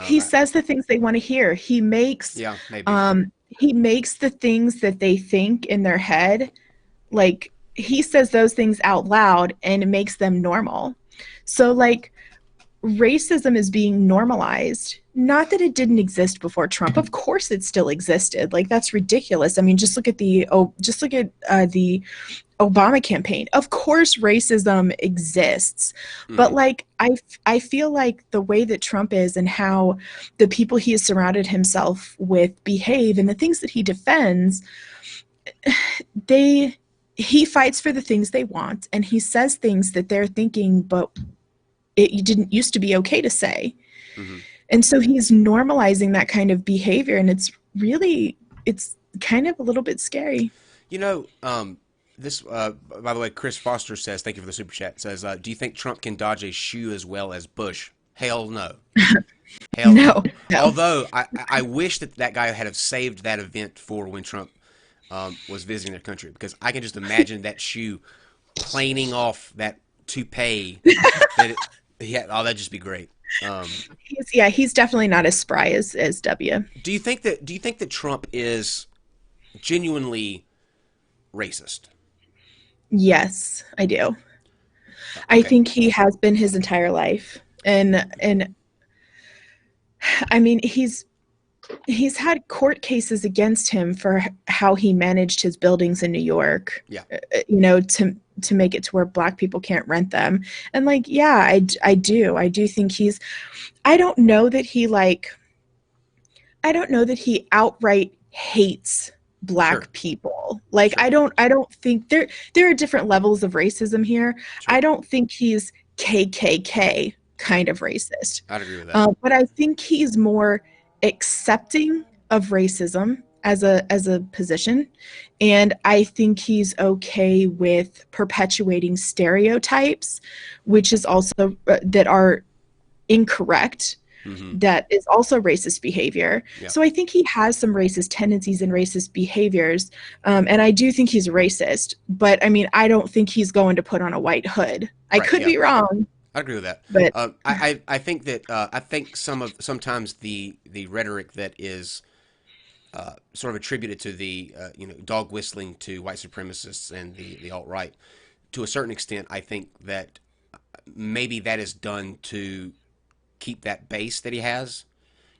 He I, says the things they want to hear. yeah, maybe. He makes the things that they think in their head, like he says those things out loud and it makes them normal. So like racism is being normalized. Not that it didn't exist before Trump. Of course, it still existed. Like that's ridiculous. I mean, just look at the Obama campaign. Of course, racism exists, but Hmm. like I feel like the way that Trump is and how the people he has surrounded himself with behave and the things that he defends, they he fights for the things they want and he says things that they're thinking, but it didn't used to be okay to say. Hmm. And so he's normalizing that kind of behavior, and it's kind of a little bit scary. You know, this. By the way, Chris Foster says, "Thank you for the super chat." Says, "Do you think Trump can dodge a shoe as well as Bush?" Hell no. Hell no. No, no. Although I wish that guy had have saved that event for when Trump was visiting their country, because I can just imagine that shoe planing off that toupee that he had. Oh, that'd just be great. Um, He's definitely not as spry as W. do you think that Trump is genuinely racist? Yes, I do. I Okay. think he has been his entire life. And I mean, he's had court cases against him for how he managed his buildings in New York, Yeah. to make it to where black people can't rent them. And like, yeah, I do think I don't know that he like I don't know that he outright hates Sure. black people. Like Sure. I don't think there are different levels of racism here. Sure. I don't think he's KKK kind of racist. I'd agree with that. But I think he's more accepting of racism as a position, and I think he's okay with perpetuating stereotypes, which is also that are incorrect, Hmm. that is also racist behavior. Yeah. So I think he has some racist tendencies and racist behaviors. And I do think he's racist, but I mean, I don't think he's going to put on a white hood. I Right. could Yeah. be wrong, I agree with that. but I think that I think sometimes the rhetoric that is sort of attributed to the dog whistling to white supremacists and the alt right, to a certain extent, I think that maybe that is done to keep that base that he has.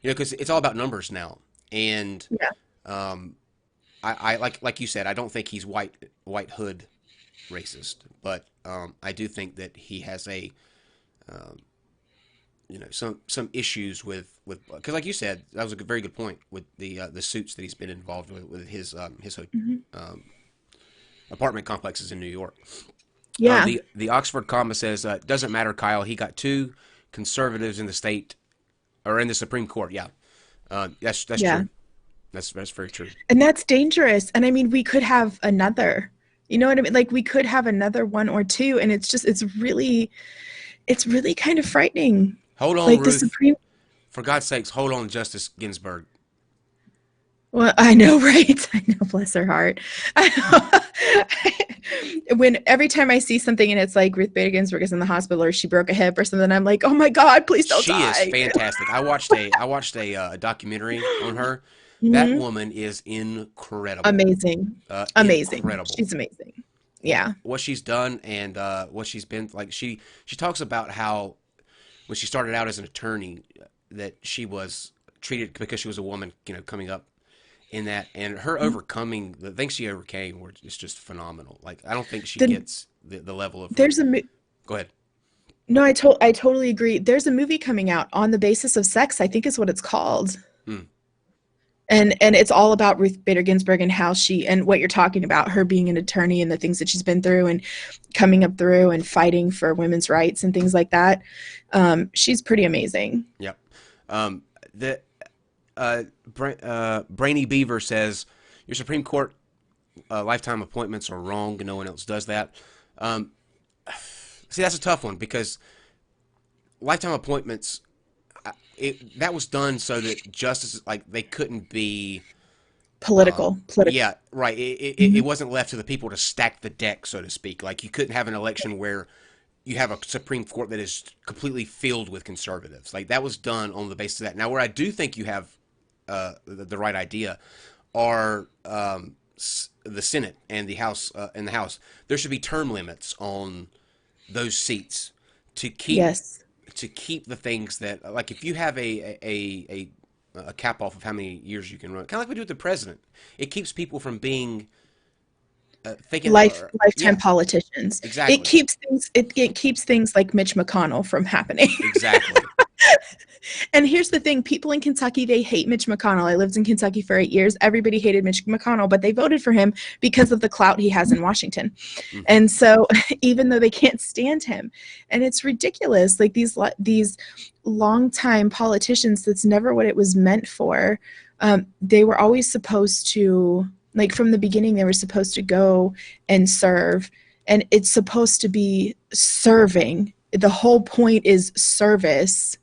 You know, because it's all about numbers now. And Yeah. um, I like you said, I don't think he's white hood racist, but I do think that he has a um, some issues with because like you said, that was a very good point with the suits that he's been involved with his Mhm. um, apartment complexes in New York. Yeah. The Oxford comma says doesn't matter, Kyle. He got two conservatives in the state or in the Supreme Court. Yeah, that's Yeah. true. That's very true. And that's dangerous. And I mean, we could have another. You know what I mean? Like we could have another one or two, and it's really kind of frightening. Hold on, Like the Ruth. Supreme. For God's sakes, hold on, Justice Ginsburg. Well, I know, right? I know, bless her heart. When every time I see something and it's like Ruth Bader Ginsburg is in the hospital or she broke a hip or something, I'm like, oh my God, please don't She is die. fantastic. I watched a documentary on her. That Hmm. woman is incredible. Amazing. Amazing. Incredible. She's amazing. Yeah. What she's done and what she's been like. She talks about how when she started out as an attorney that she was treated because she was a woman, coming up in that, and her overcoming the things she overcame were just phenomenal. Like I don't think she The, gets the level of. there's a Go ahead. no, I totally agree. There's a movie coming out on the basis of sex, I think is what it's called. Hmm. And it's all about Ruth Bader Ginsburg and how she and what you're talking about, her being an attorney and the things that she's been through and coming up through and fighting for women's rights and things like that. She's pretty amazing. Yep. The Brainy Beaver says your Supreme Court lifetime appointments are wrong, and no one else does that. Um, See, that's a tough one because lifetime appointments that was done so that justices like they couldn't be. Political. Yeah, right. It Mhm. wasn't left to the people to stack the deck, so to speak. Like you couldn't have an election where you have a Supreme Court that is completely filled with conservatives. Like that was done on the basis of that. Now, where I do think you have the right idea are the Senate and the House. In the House, there should be term limits on those seats to keep Yes. the things that like if you have a cap off of how many years you can run, kind of like we do with the president, it keeps people from being thinking, Lifetime yeah, politicians. It exactly, keeps it keeps things like Mitch McConnell from happening. exactly. And here's the thing, people in Kentucky, they hate Mitch McConnell. I lived in Kentucky for 8 years. Everybody hated Mitch McConnell, but they voted for him because of the clout he has in Washington. Hmm. And so even though they can't stand him, and it's ridiculous, like these longtime politicians, that's never what it was meant for. They were always supposed to, like from the beginning, they were supposed to go and serve, and it's supposed to be serving. The whole point is service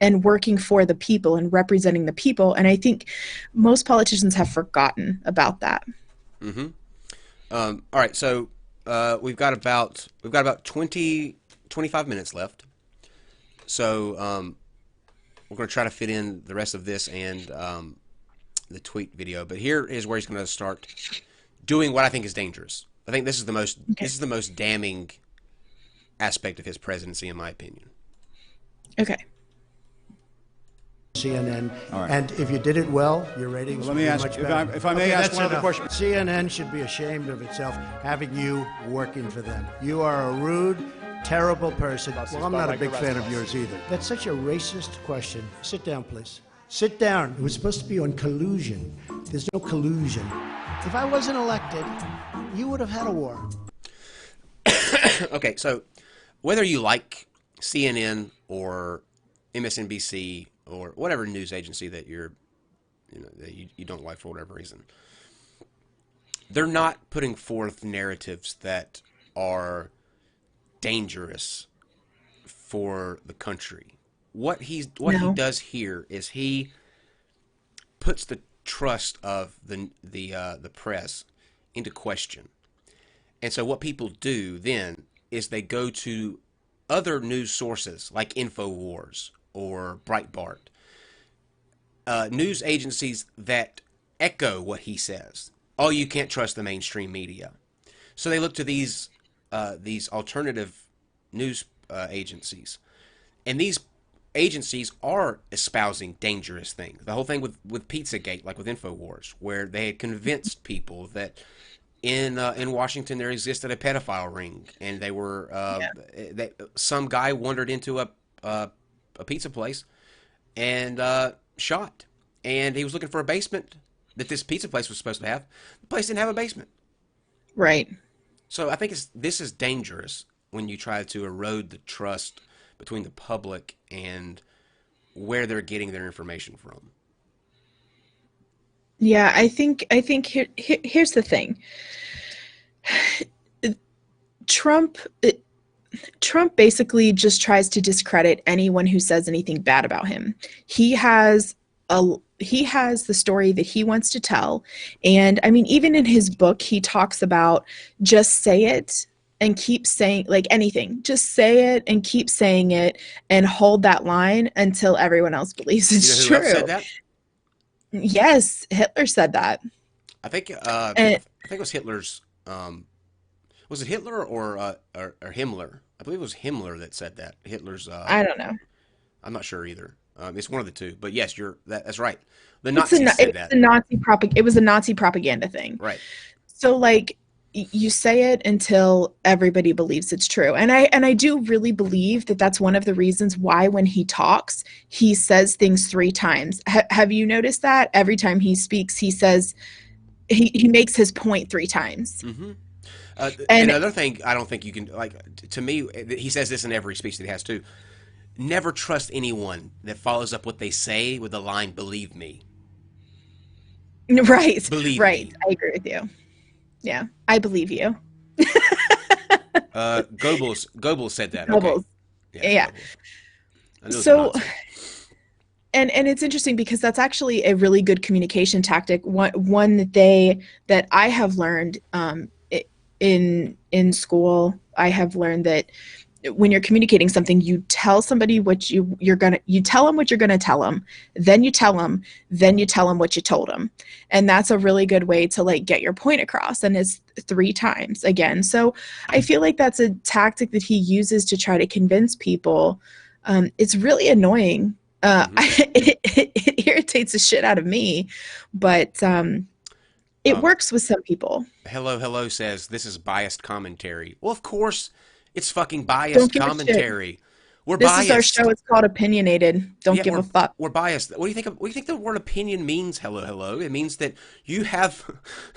and working for the people and representing the people. And I think most politicians have forgotten about that. Hmm. All right, so we've got about 25 minutes left. So we're going to try to fit in the rest of this and the tweet video. But here is where he's going to start doing what I think is dangerous. I think Okay. this is the most damning aspect of his presidency, in my opinion. Okay. CNN, All right. and if you did it well, your ratings Let would me be ask, much if better. if I may Okay, ask that's one other enough. question. CNN should be ashamed of itself having you working for them. You are a rude, terrible person. Well, I'm not a big fan of yours either. That's such a racist question. Sit down, please. Sit down. It was supposed to be on collusion. There's no collusion. If I wasn't elected, you would have had a war. Okay, so whether you like CNN or MSNBC or whatever news agency that you don't like for whatever reason, they're not putting forth narratives that are dangerous for the country. What he No. does here is he puts the trust of the press into question. And so what people do then is they go to other news sources like InfoWars or Breitbart, news agencies that echo what he says. Oh, you can't trust the mainstream media. So they look to these alternative news agencies, and these agencies are espousing dangerous things. The whole thing with Pizzagate, like with Infowars, where they had convinced people that in Washington there existed a pedophile ring, and they were some guy wandered into a pizza place and shot, and he was looking for a basement that this pizza place was supposed to have. The place didn't have a basement. Right. So I think this is dangerous when you try to erode the trust between the public and where they're getting their information from. Yeah, here's the thing. Trump Trump basically just tries to discredit anyone who says anything bad about him. He has the story that he wants to tell, and I mean, even in his book he talks about just say it and keep saying, like, anything, just say it and keep saying it and hold that line until everyone else believes it's You know who else true. said that? Yes, Hitler said that. I And think it was Hitler's. Was it Hitler or Himmler? I believe it was Himmler that said that. Hitler's. I don't know. I'm not sure either. It's one of the two. But yes, that's right. The It's a, Nazis said it that. was a it was a Nazi propaganda thing. Right. So, like, you say it until everybody believes it's true. And I do really believe that that's one of the reasons why when he talks, he says things 3 times. Have you noticed that? Every time he speaks, he says he makes his point 3 times. Mm-hmm. And Another thing, I don't think you can, like, to me, he says this in every speech that he has too. Never trust anyone that follows up what they say with the line, "Believe me." right, Believe right. me. I agree with you. Yeah, I believe you. Goebbels said that. Okay. Bubbles. Yeah. Yeah. Goebbels. I know it was a So, Nazi. and it's interesting because that's actually a really good communication tactic. One that I have learned in school. I have learned that when you're communicating something, you tell somebody what you tell them what you're gonna tell them, then you tell them, what you told them, and that's a really good way to, like, get your point across. And it's 3 times again. So I feel like that's a tactic that he uses to try to convince people. It's really annoying. Mm-hmm. It irritates the shit out of me, but it works with some people. Hello says this is biased commentary. Well, of course, it's fucking Don't biased give a shit. commentary. We're This biased. is our show. It's called Opinionated. Don't Yeah, give a fuck. we're biased. What do you think? What do you think the word opinion means? Hello. It means that you have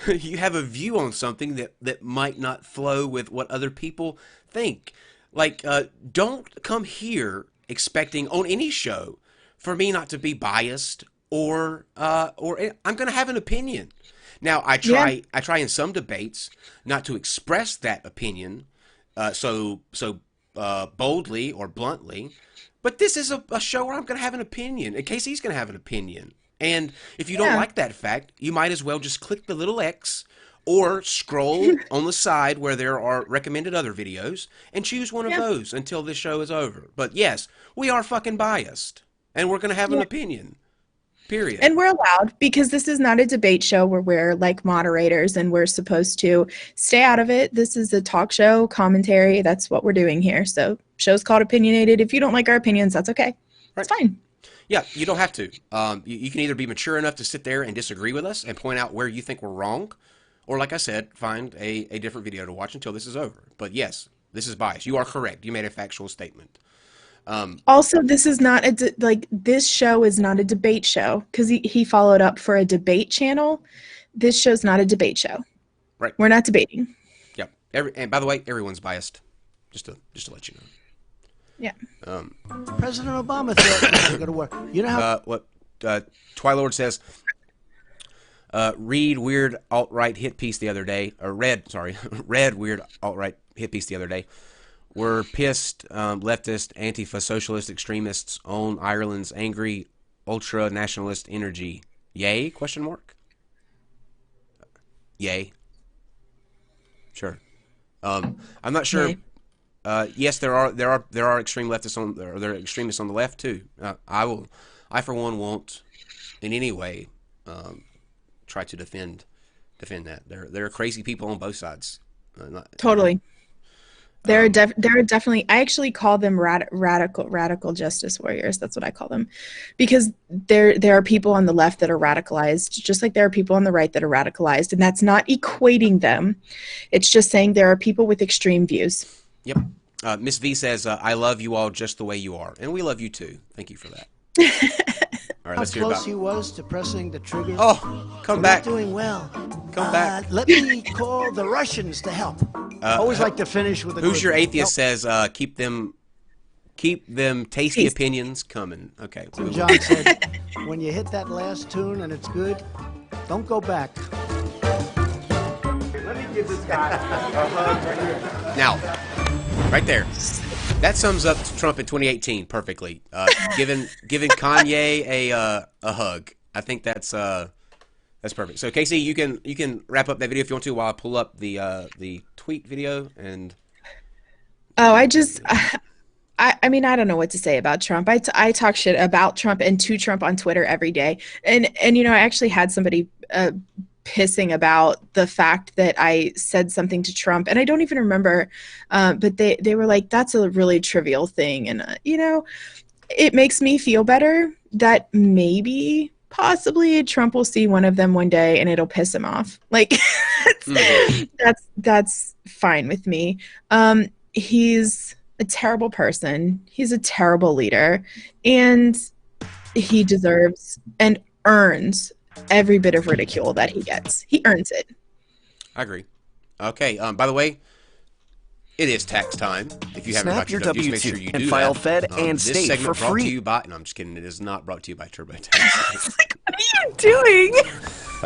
you have a view on something that might not flow with what other people think. Like, don't come here expecting on any show for me not to be biased or I'm going to have an opinion. Now, I try in some debates not to express that opinion so boldly or bluntly, but this is a show where I'm going to have an opinion, and Casey's going to have an opinion. And if you don't like that fact, you might as well just click the little X or scroll on the side where there are recommended other videos and choose one of those until this show is over. But yes, we are fucking biased, and we're going to have an opinion. Period. And we're allowed, because this is not a debate show where we're like moderators and we're supposed to stay out of it. This is a talk show commentary. That's what we're doing here. So, show's called Opinionated. If you don't like our opinions, that's okay. It's fine. Yeah, you don't have to. You can either be mature enough to sit there and disagree with us and point out where you think we're wrong, or, like I said, find a different video to watch until this is over. But yes, this is biased. You are correct. You made a factual statement. Also, this is not this show is not a debate show, because he followed up for a debate channel. This show's not a debate show. Right. We're not debating. Yep. And by the way, everyone's biased. Just to let you know. Yeah. President Obama thought it was going to work. You know how What Twilord says. Read weird alt-right hit piece the other day, or read weird alt-right hit piece the other day. We're pissed leftist, Antifa, socialist extremists own Ireland's angry ultra-nationalist energy. Yay? Question mark. Yay. Sure. I'm not sure. Yay. Yes, there are extreme leftists or there are extremists on the left too. I for one won't in any way try to defend that. There are crazy people on both sides. Totally. There are definitely. I actually call them radical justice warriors. That's what I call them, because there are people on the left that are radicalized, just like there are people on the right that are radicalized, and that's not equating them. It's just saying there are people with extreme views. Yep. Miss V says, "I love you all just the way you are," and we love you too. Thank you for that. All right, How let's hear close about. he was to pressing the trigger. Oh, come You're back. not doing well. Come back. Let me call the Russians to help. Always like to finish with a Who's good your one. atheist says, keep them tasty Tasty. opinions coming. Okay. Nope. John said, when you hit that last tune and it's good, don't go back. Let me give this guy a hug right here. Now, right there. That sums up Trump in 2018 perfectly. Giving Kanye a hug. I think that's perfect. So Casey, you can wrap up that video if you want to while I pull up the tweet video and. Oh, I mean, I don't know what to say about Trump. I talk shit about Trump and to Trump on Twitter every day. And I actually had somebody pissing about the fact that I said something to Trump, and I don't even remember, but they were like, that's a really trivial thing. And, it makes me feel better that maybe possibly Trump will see one of them one day and it'll piss him off. Like, that's fine with me. He's a terrible person. He's a terrible leader, and he deserves and earns every bit of ridicule that he gets. He earns it. I agree. Okay. By the way, it is tax time. If you haven't Snap got your your W-2 make W-2 sure you and do file that. Fed and this state segment for brought free. to you by. No, I'm just kidding. It is not brought to you by TurboTax. What are you doing?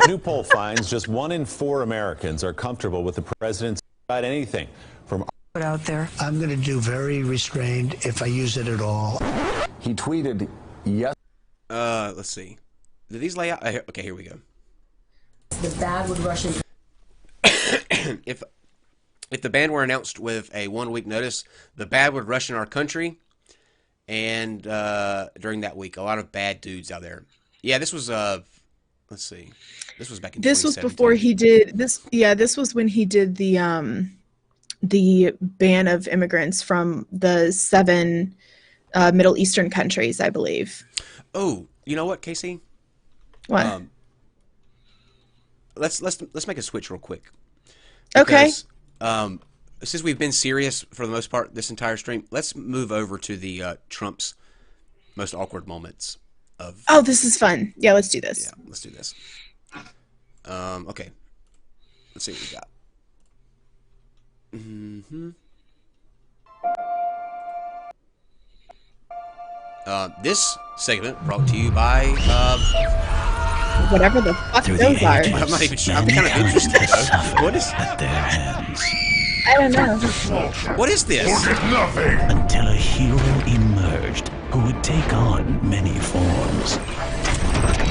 A new poll finds just 1 in 4 Americans are comfortable with the president's about anything from out there. I'm going to do very restrained if I use it at all. he tweeted yes. Let's see. Did these lay out? Okay, here we go. The bad with Russian. If the ban were announced with a 1-week notice, the bad would rush in our country, and during that week, a lot of bad dudes out there. Yeah, this was let's see, this was back in. This was before he did this. Yeah, this was when he did the ban of immigrants from the 7 Middle Eastern countries, I believe. Oh, you know what, Casey? What? Let's make a switch real quick. Okay. Since we've been serious for the most part this entire stream, let's move over to the Trump's most awkward moments of. Oh, this is fun. Yeah, let's do this. Yeah, let's do this. Okay. Let's see what we got. This segment brought to you by. Whatever the fuck Through those the are. ages, I'm not even sure. I'm many kind of interested hands though. have What is? at their hands I don't know. What is this? until a hero emerged who would take on many forms.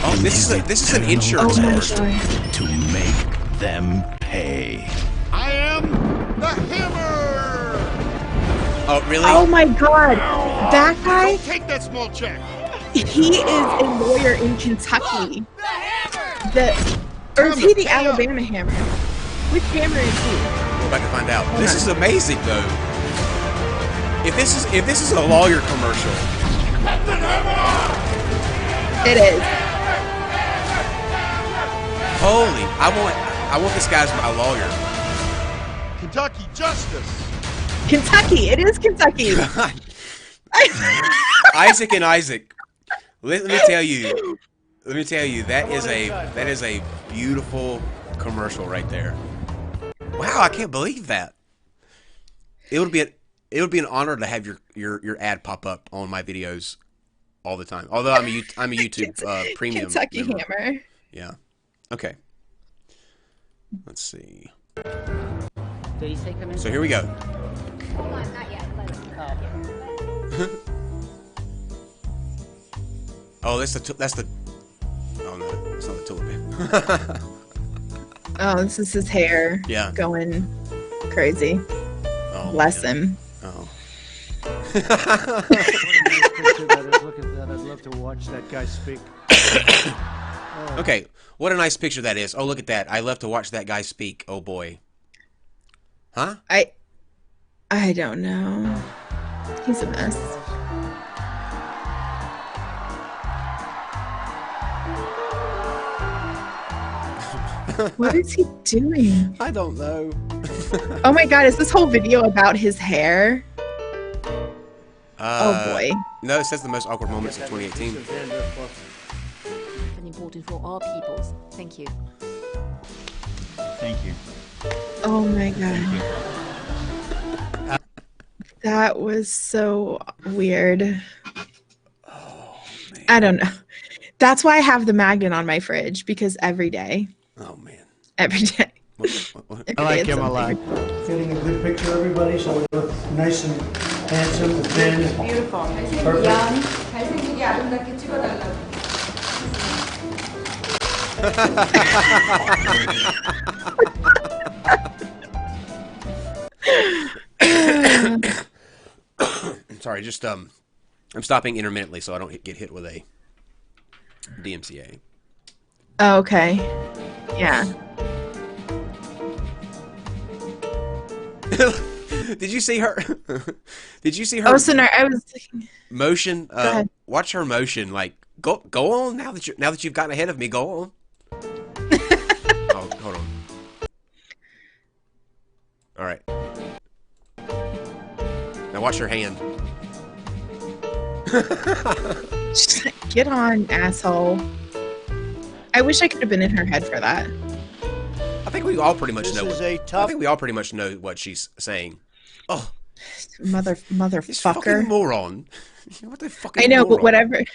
Oh, this is an insurance Oh my commercial. god. To make them pay. I am the Hammer! Oh, really? Oh my god. That guy, Don't take that small check! he is a lawyer in Kentucky. Or is he the Alabama Hammer? Which hammer is he? We're about to find out. This is amazing, though. If this is a lawyer commercial, It is. holy! I want this guy as my lawyer. Kentucky justice! Kentucky. It is Kentucky. Isaac and Isaac. Let me tell you, that is a beautiful commercial right there. Wow, I can't believe that. It would be an honor to have your ad pop up on my videos all the time. Although I'm a YouTube premium Kentucky member. Hammer. Yeah. Okay. Let's see. Did he say come in? So here we go. Hold on, not yet. Oh, that's the. Oh no, it's not the tulip man. Oh, this is his hair. Yeah. Going crazy. Oh, Bless man. him. Oh. What a nice picture that is. Look at that. I'd love to watch that guy speak. Okay, what a nice picture that is. Oh, look at that. I love to watch that guy speak. Oh boy. Huh? I don't know. He's a mess. What is he doing? I don't know. Oh my God, is this whole video about his hair? Oh boy. No, it says the most awkward moments of 2018. And important for all peoples. Thank you. Thank you. Oh my God. That was so weird. Oh, man. I don't know. That's why I have the magnet on my fridge, because every day. Oh, man. Every day. I like him a lot. Getting a good picture, everybody, so we look nice and handsome and thin. Beautiful. Perfect. 잘생기게 아름답게 찍어달라고. Sorry, just I'm stopping intermittently so I don't get hit with a DMCA. Oh, okay. Yeah. Did you see her? Did you see her? Oh, so no, I was thinking, motion? ahead. Watch her motion. Like go on now that you've gotten ahead of me. Go on. Oh, hold on. All right. Now watch her hand. Get on, asshole. I wish I could have been in her head for that. I think we all pretty much know. a tough. I think we all pretty much know what she's saying. Oh, this Motherfucker. fucking moron! What the fucking? I know, moron? but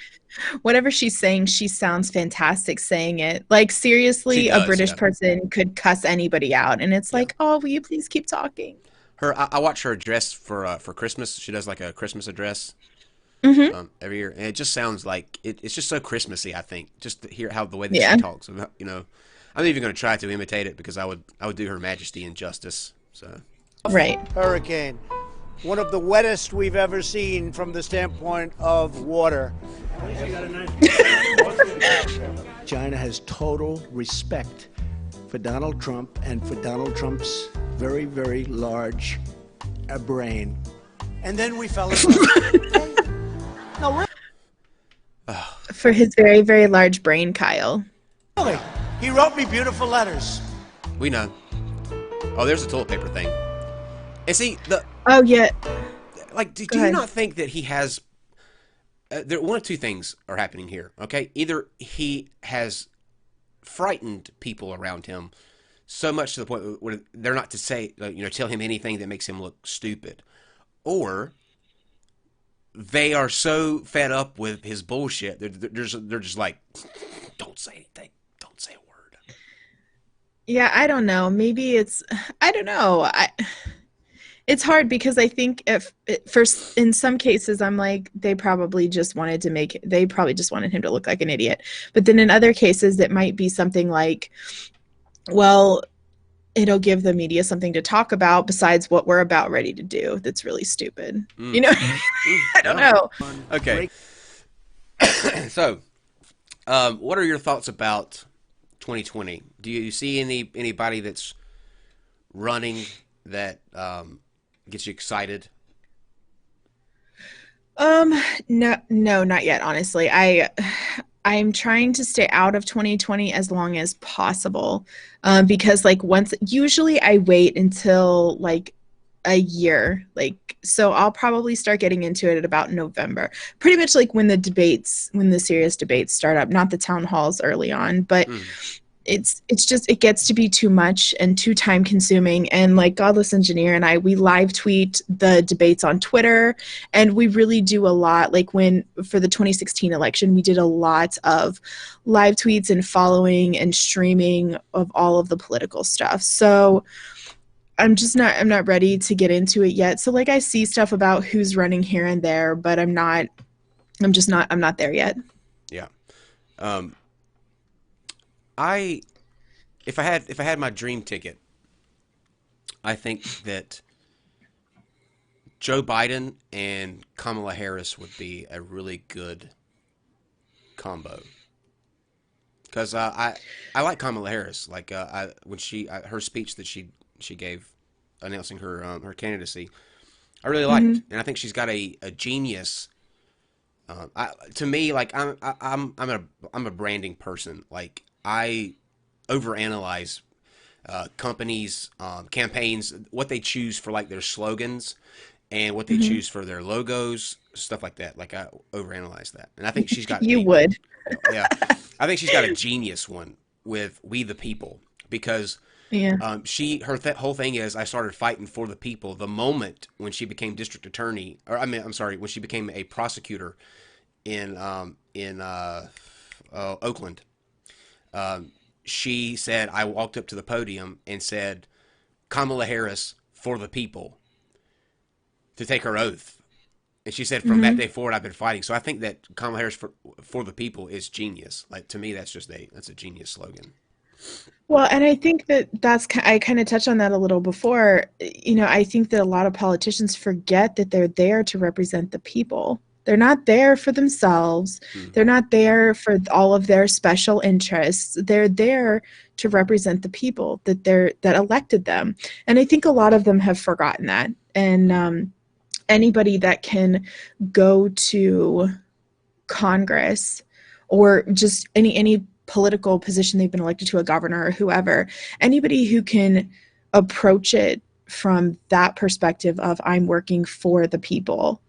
whatever she's saying, she sounds fantastic saying it. Like seriously, She does, a British yeah. person could cuss anybody out, and it's like, oh, will you please keep talking? I watch her address for Christmas. She does like a Christmas address every year, and it just sounds like it's just so Christmassy. I think just to hear how the way that she talks. You know, I'm even going to try to imitate it because I would do Her Majesty injustice. So Right. Hurricane. One of the wettest we've ever seen from the standpoint of water. China has total respect for Donald Trump and for Donald Trump's very, very large brain. And then we fell in love. No, really. For his very, very large brain, Kyle. He wrote me beautiful letters. we know. Oh, there's a toilet paper thing. And see Oh yeah. like, do Go you ahead. not think that he has? One of two things are happening here. Okay, either he has frightened people around him so much to the point where they're not to say, tell him anything that makes him look stupid, or they are so fed up with his bullshit. They're just like, don't say anything, don't say a word. Yeah, I don't know. Maybe I don't know. It's hard because I think in some cases I'm like, they probably just wanted him to look like an idiot. But then in other cases it might be something like, well, it'll give the media something to talk about besides what we're about ready to do. That's really stupid. You know, I don't know. Okay. So, what are your thoughts about 2020? Do you see anybody that's running that gets you excited? No, not yet, honestly. I'm trying to stay out of 2020 as long as possible. Because usually I wait until like a year, so I'll probably start getting into it at about November, pretty much like when the serious debates start up, not the town halls early on, but it's just, it gets to be too much and too time consuming. And like Godless Engineer and we live tweet the debates on Twitter, and we really do a lot. Like for the 2016 election, we did a lot of live tweets and following and streaming of all of the political stuff. So I'm not ready to get into it yet. So like I see stuff about who's running here and there, but I'm not there yet. Yeah. If I had my dream ticket, I think that Joe Biden and Kamala Harris would be a really good combo. Because I like Kamala Harris. Like when her speech that she gave announcing her candidacy, I really liked, and I think she's got a genius. To me, like I'm a branding person. Like I overanalyze companies, campaigns, what they choose for like their slogans, and what they choose for their logos, stuff like that. Like I overanalyze that, and I think she's got You would. yeah, I think she's got a genius one with "We the People" because Yeah. Whole thing is I started fighting for the people the moment when she became district attorney, or I'm sorry, when she became a prosecutor in Oakland. She said I walked up to the podium and said Kamala Harris for the people to take her oath. And she said, from that day forward, I've been fighting. So I think that Kamala Harris for the people is genius. Like to me, that's a genius slogan. Well, and I think I kind of touched on that a little before. You know, I think that a lot of politicians forget that they're there to represent the people. They're not there for themselves. They're not there for all of their special interests. They're there to represent the people that elected them. And I think a lot of them have forgotten that. And anybody that can go to Congress or just any political position they've been elected to, a governor or whoever, anybody who can approach it from that perspective of I'm working for the people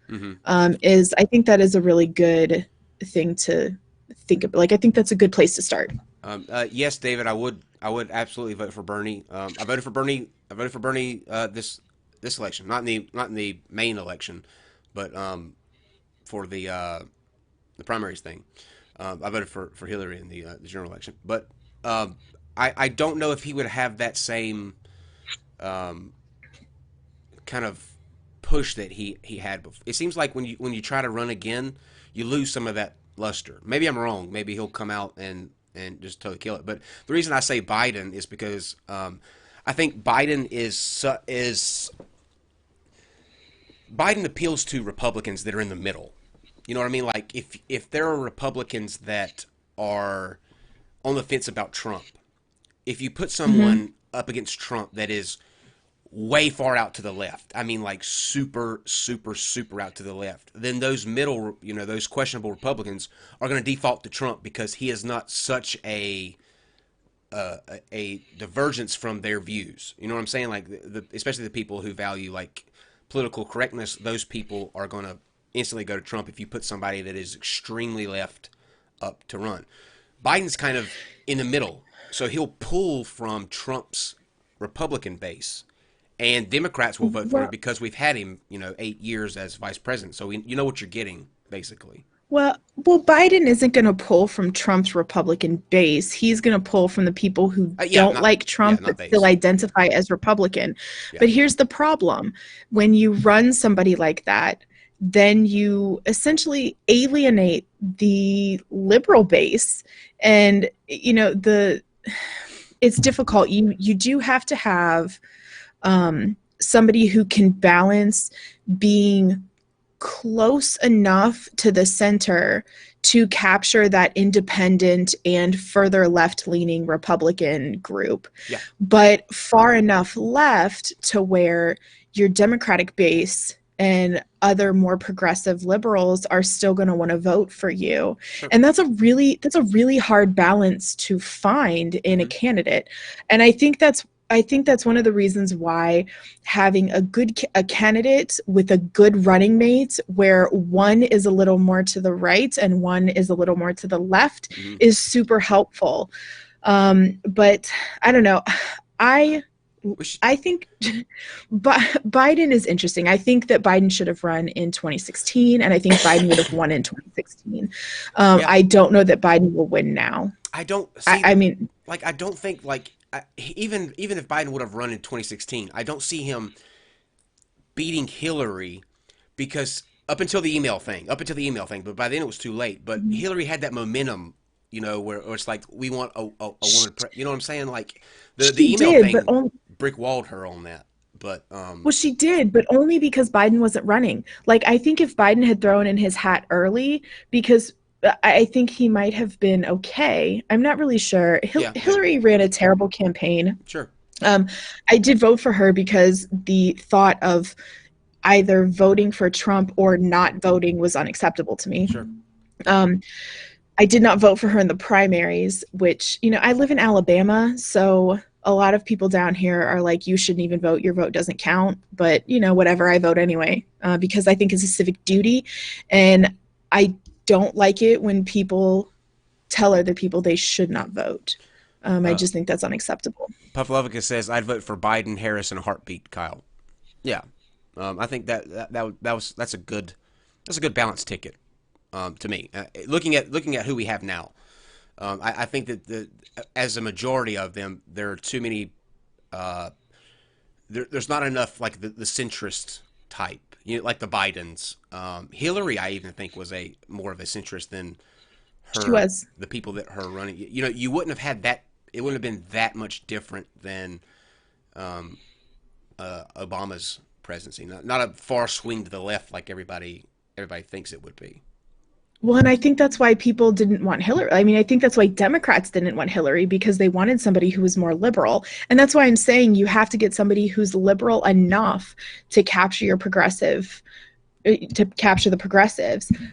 I think that is a really good thing to think of. Like, I think that's a good place to start. Yes, David, I would absolutely vote for Bernie. I voted for Bernie. This election, not in the main election, but for the primaries thing. I voted for Hillary in the general election, but I don't know if he would have that same kind of push that he had before. It seems like when you try to run again, you lose some of that luster. Maybe I'm wrong. Maybe he'll come out and just totally kill it. But the reason I say Biden is because I think Biden Biden appeals to Republicans that are in the middle. You know what I mean? Like if there are Republicans that are on the fence about Trump, if you put someone up against Trump that is way far out to the left, I mean like super, super, super out to the left, then those middle, those questionable Republicans are going to default to Trump because he is not such a divergence from their views. You know what I'm saying? Like especially the people who value like political correctness, those people are going to instantly go to Trump if you put somebody that is extremely left up to run. Biden's kind of in the middle, so he'll pull from Trump's Republican base, and Democrats will vote for him because we've had him, 8 years as vice president. So you know what you're getting, basically. Well, Biden isn't going to pull from Trump's Republican base. He's going to pull from the people who don't like Trump but still identify as Republican. Yeah. But here's the problem. When you run somebody like that, then you essentially alienate the liberal base. And, it's difficult. You do have to have somebody who can balance being close enough to the center to capture that independent and further left-leaning Republican group, but far enough left to where your Democratic base and other more progressive liberals are still going to want to vote for you. Sure. And that's a really hard balance to find in a candidate. And I think that's one of the reasons why having a candidate with a good running mate where one is a little more to the right and one is a little more to the left is super helpful. But I don't know. I think Biden is interesting. I think that Biden should have run in 2016, and I think Biden would have won in 2016. I don't know that Biden will win now. I don't think even if Biden would have run in 2016, I don't see him beating Hillary because up until the email thing, but by then it was too late. But Hillary had that momentum, where it's like we want a woman. You know what I'm saying? Like the email thing brick-walled her on that. But well, she did, but only because Biden wasn't running. Like I think if Biden had thrown in his hat early, because I think he might have been okay. I'm not really sure. Hillary ran a terrible campaign. Sure. I did vote for her because the thought of either voting for Trump or not voting was unacceptable to me. Sure. I did not vote for her in the primaries, which, I live in Alabama, so a lot of people down here are like, you shouldn't even vote. Your vote doesn't count. But, whatever, I vote anyway, because I think it's a civic duty. And I don't like it when people tell other people they should not vote. I just think that's unacceptable. Pufflovica says, I'd vote for Biden, Harris in a heartbeat, Kyle. Yeah. I think that's a good balance ticket. To me, looking at who we have now, I think that as a majority of them, there are too many. There's not enough like the centrist type, like the Bidens. Hillary, I even think was more of a centrist than her. She was. The people that her running. You wouldn't have had that. It wouldn't have been that much different than Obama's presidency. Not a far swing to the left like everybody thinks it would be. Well, and I think that's why people didn't want Hillary. I mean, I think that's why Democrats didn't want Hillary, because they wanted somebody who was more liberal. And that's why I'm saying you have to get somebody who's liberal enough to capture the progressives,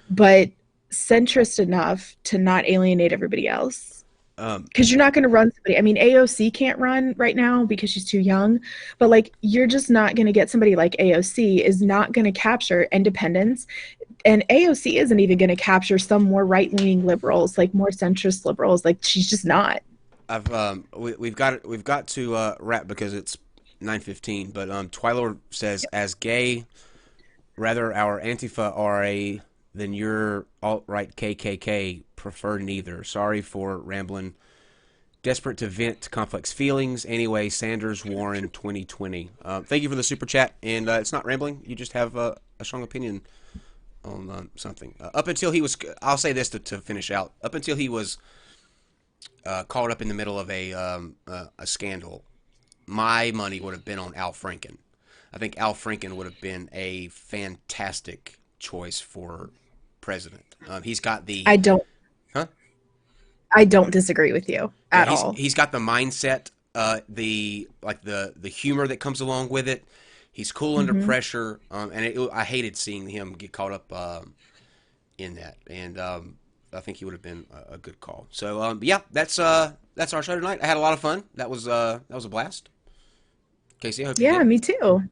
but centrist enough to not alienate everybody else. Because you're not going to run somebody. I mean, AOC can't run right now because she's too young, but you're just not going to get somebody like AOC is not going to capture independents. And AOC isn't even going to capture some more right-leaning liberals, more centrist liberals. She's just not. We've got to wrap because it's 9:15. But Twilord says, as gay, rather our Antifa RA than your alt-right KKK. Prefer neither. Sorry for rambling. Desperate to vent complex feelings. Anyway, Sanders Warren 2020. Thank you for the super chat. And it's not rambling. You just have a strong opinion on something. Up until he was, I'll say this to finish out. Up until he was caught up in the middle of a scandal, my money would have been on Al Franken. I think Al Franken would have been a fantastic choice for president. He's got the. I don't disagree with you at all. He's got the mindset, the humor that comes along with it. He's cool under pressure, and I hated seeing him get caught up in that. And I think he would have been a good call. So yeah, that's our show tonight. I had a lot of fun. That was a blast. Casey, I hope you did. Me too.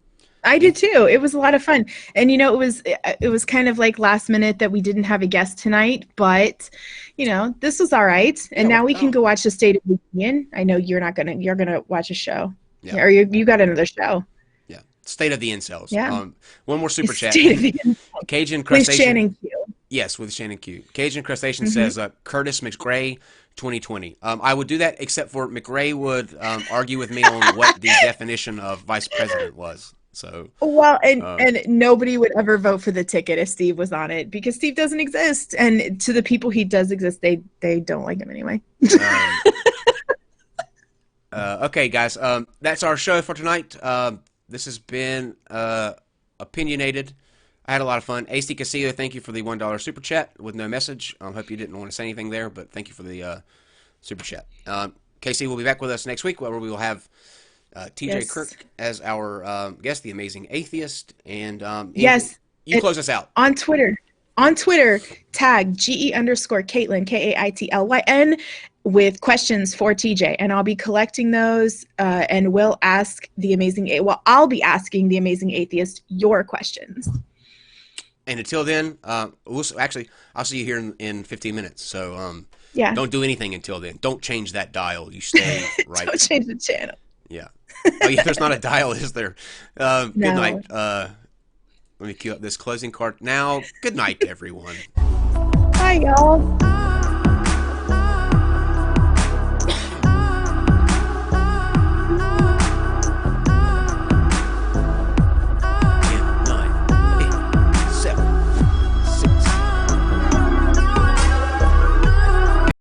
I did too. It was a lot of fun. And it was kind of last minute that we didn't have a guest tonight, but this was all right. And now we can go watch the State of the Union. I know you're gonna watch a show. Yeah. Or you got another show. Yeah. State of the Incels. Yeah. One more super chat. State of the Incels. Cajun Crustacean. With Shannon Q. Yes, with Shannon Q. Cajun Crustacean says Curtis McRae 2020. I would do that except for McRae would argue with me on what the definition of vice president was. So and nobody would ever vote for the ticket if Steve was on it because Steve doesn't exist, and to the people he does exist, they don't like him anyway. Okay, guys, that's our show for tonight. This has been Opinionated. I had a lot of fun. AC Castillo, thank you for the $1 super chat with no message. Hope you didn't want to say anything there, but thank you for the super chat. Casey will be back with us next week, where we will have TJ Kirk as our guest, the amazing atheist, and you close us out on Twitter. On Twitter, tag GE_Caitlyn KAITLYN with questions for TJ, and I'll be collecting those, and I'll be asking the amazing atheist your questions. And until then, I'll see you here in 15 minutes. So don't do anything until then. Don't change that dial. You stay right. Don't change the channel. Yeah. Oh, yeah, there's not a dial, is there? Good night. Let me cue up this closing card now. Good night, everyone. Bye, y'all.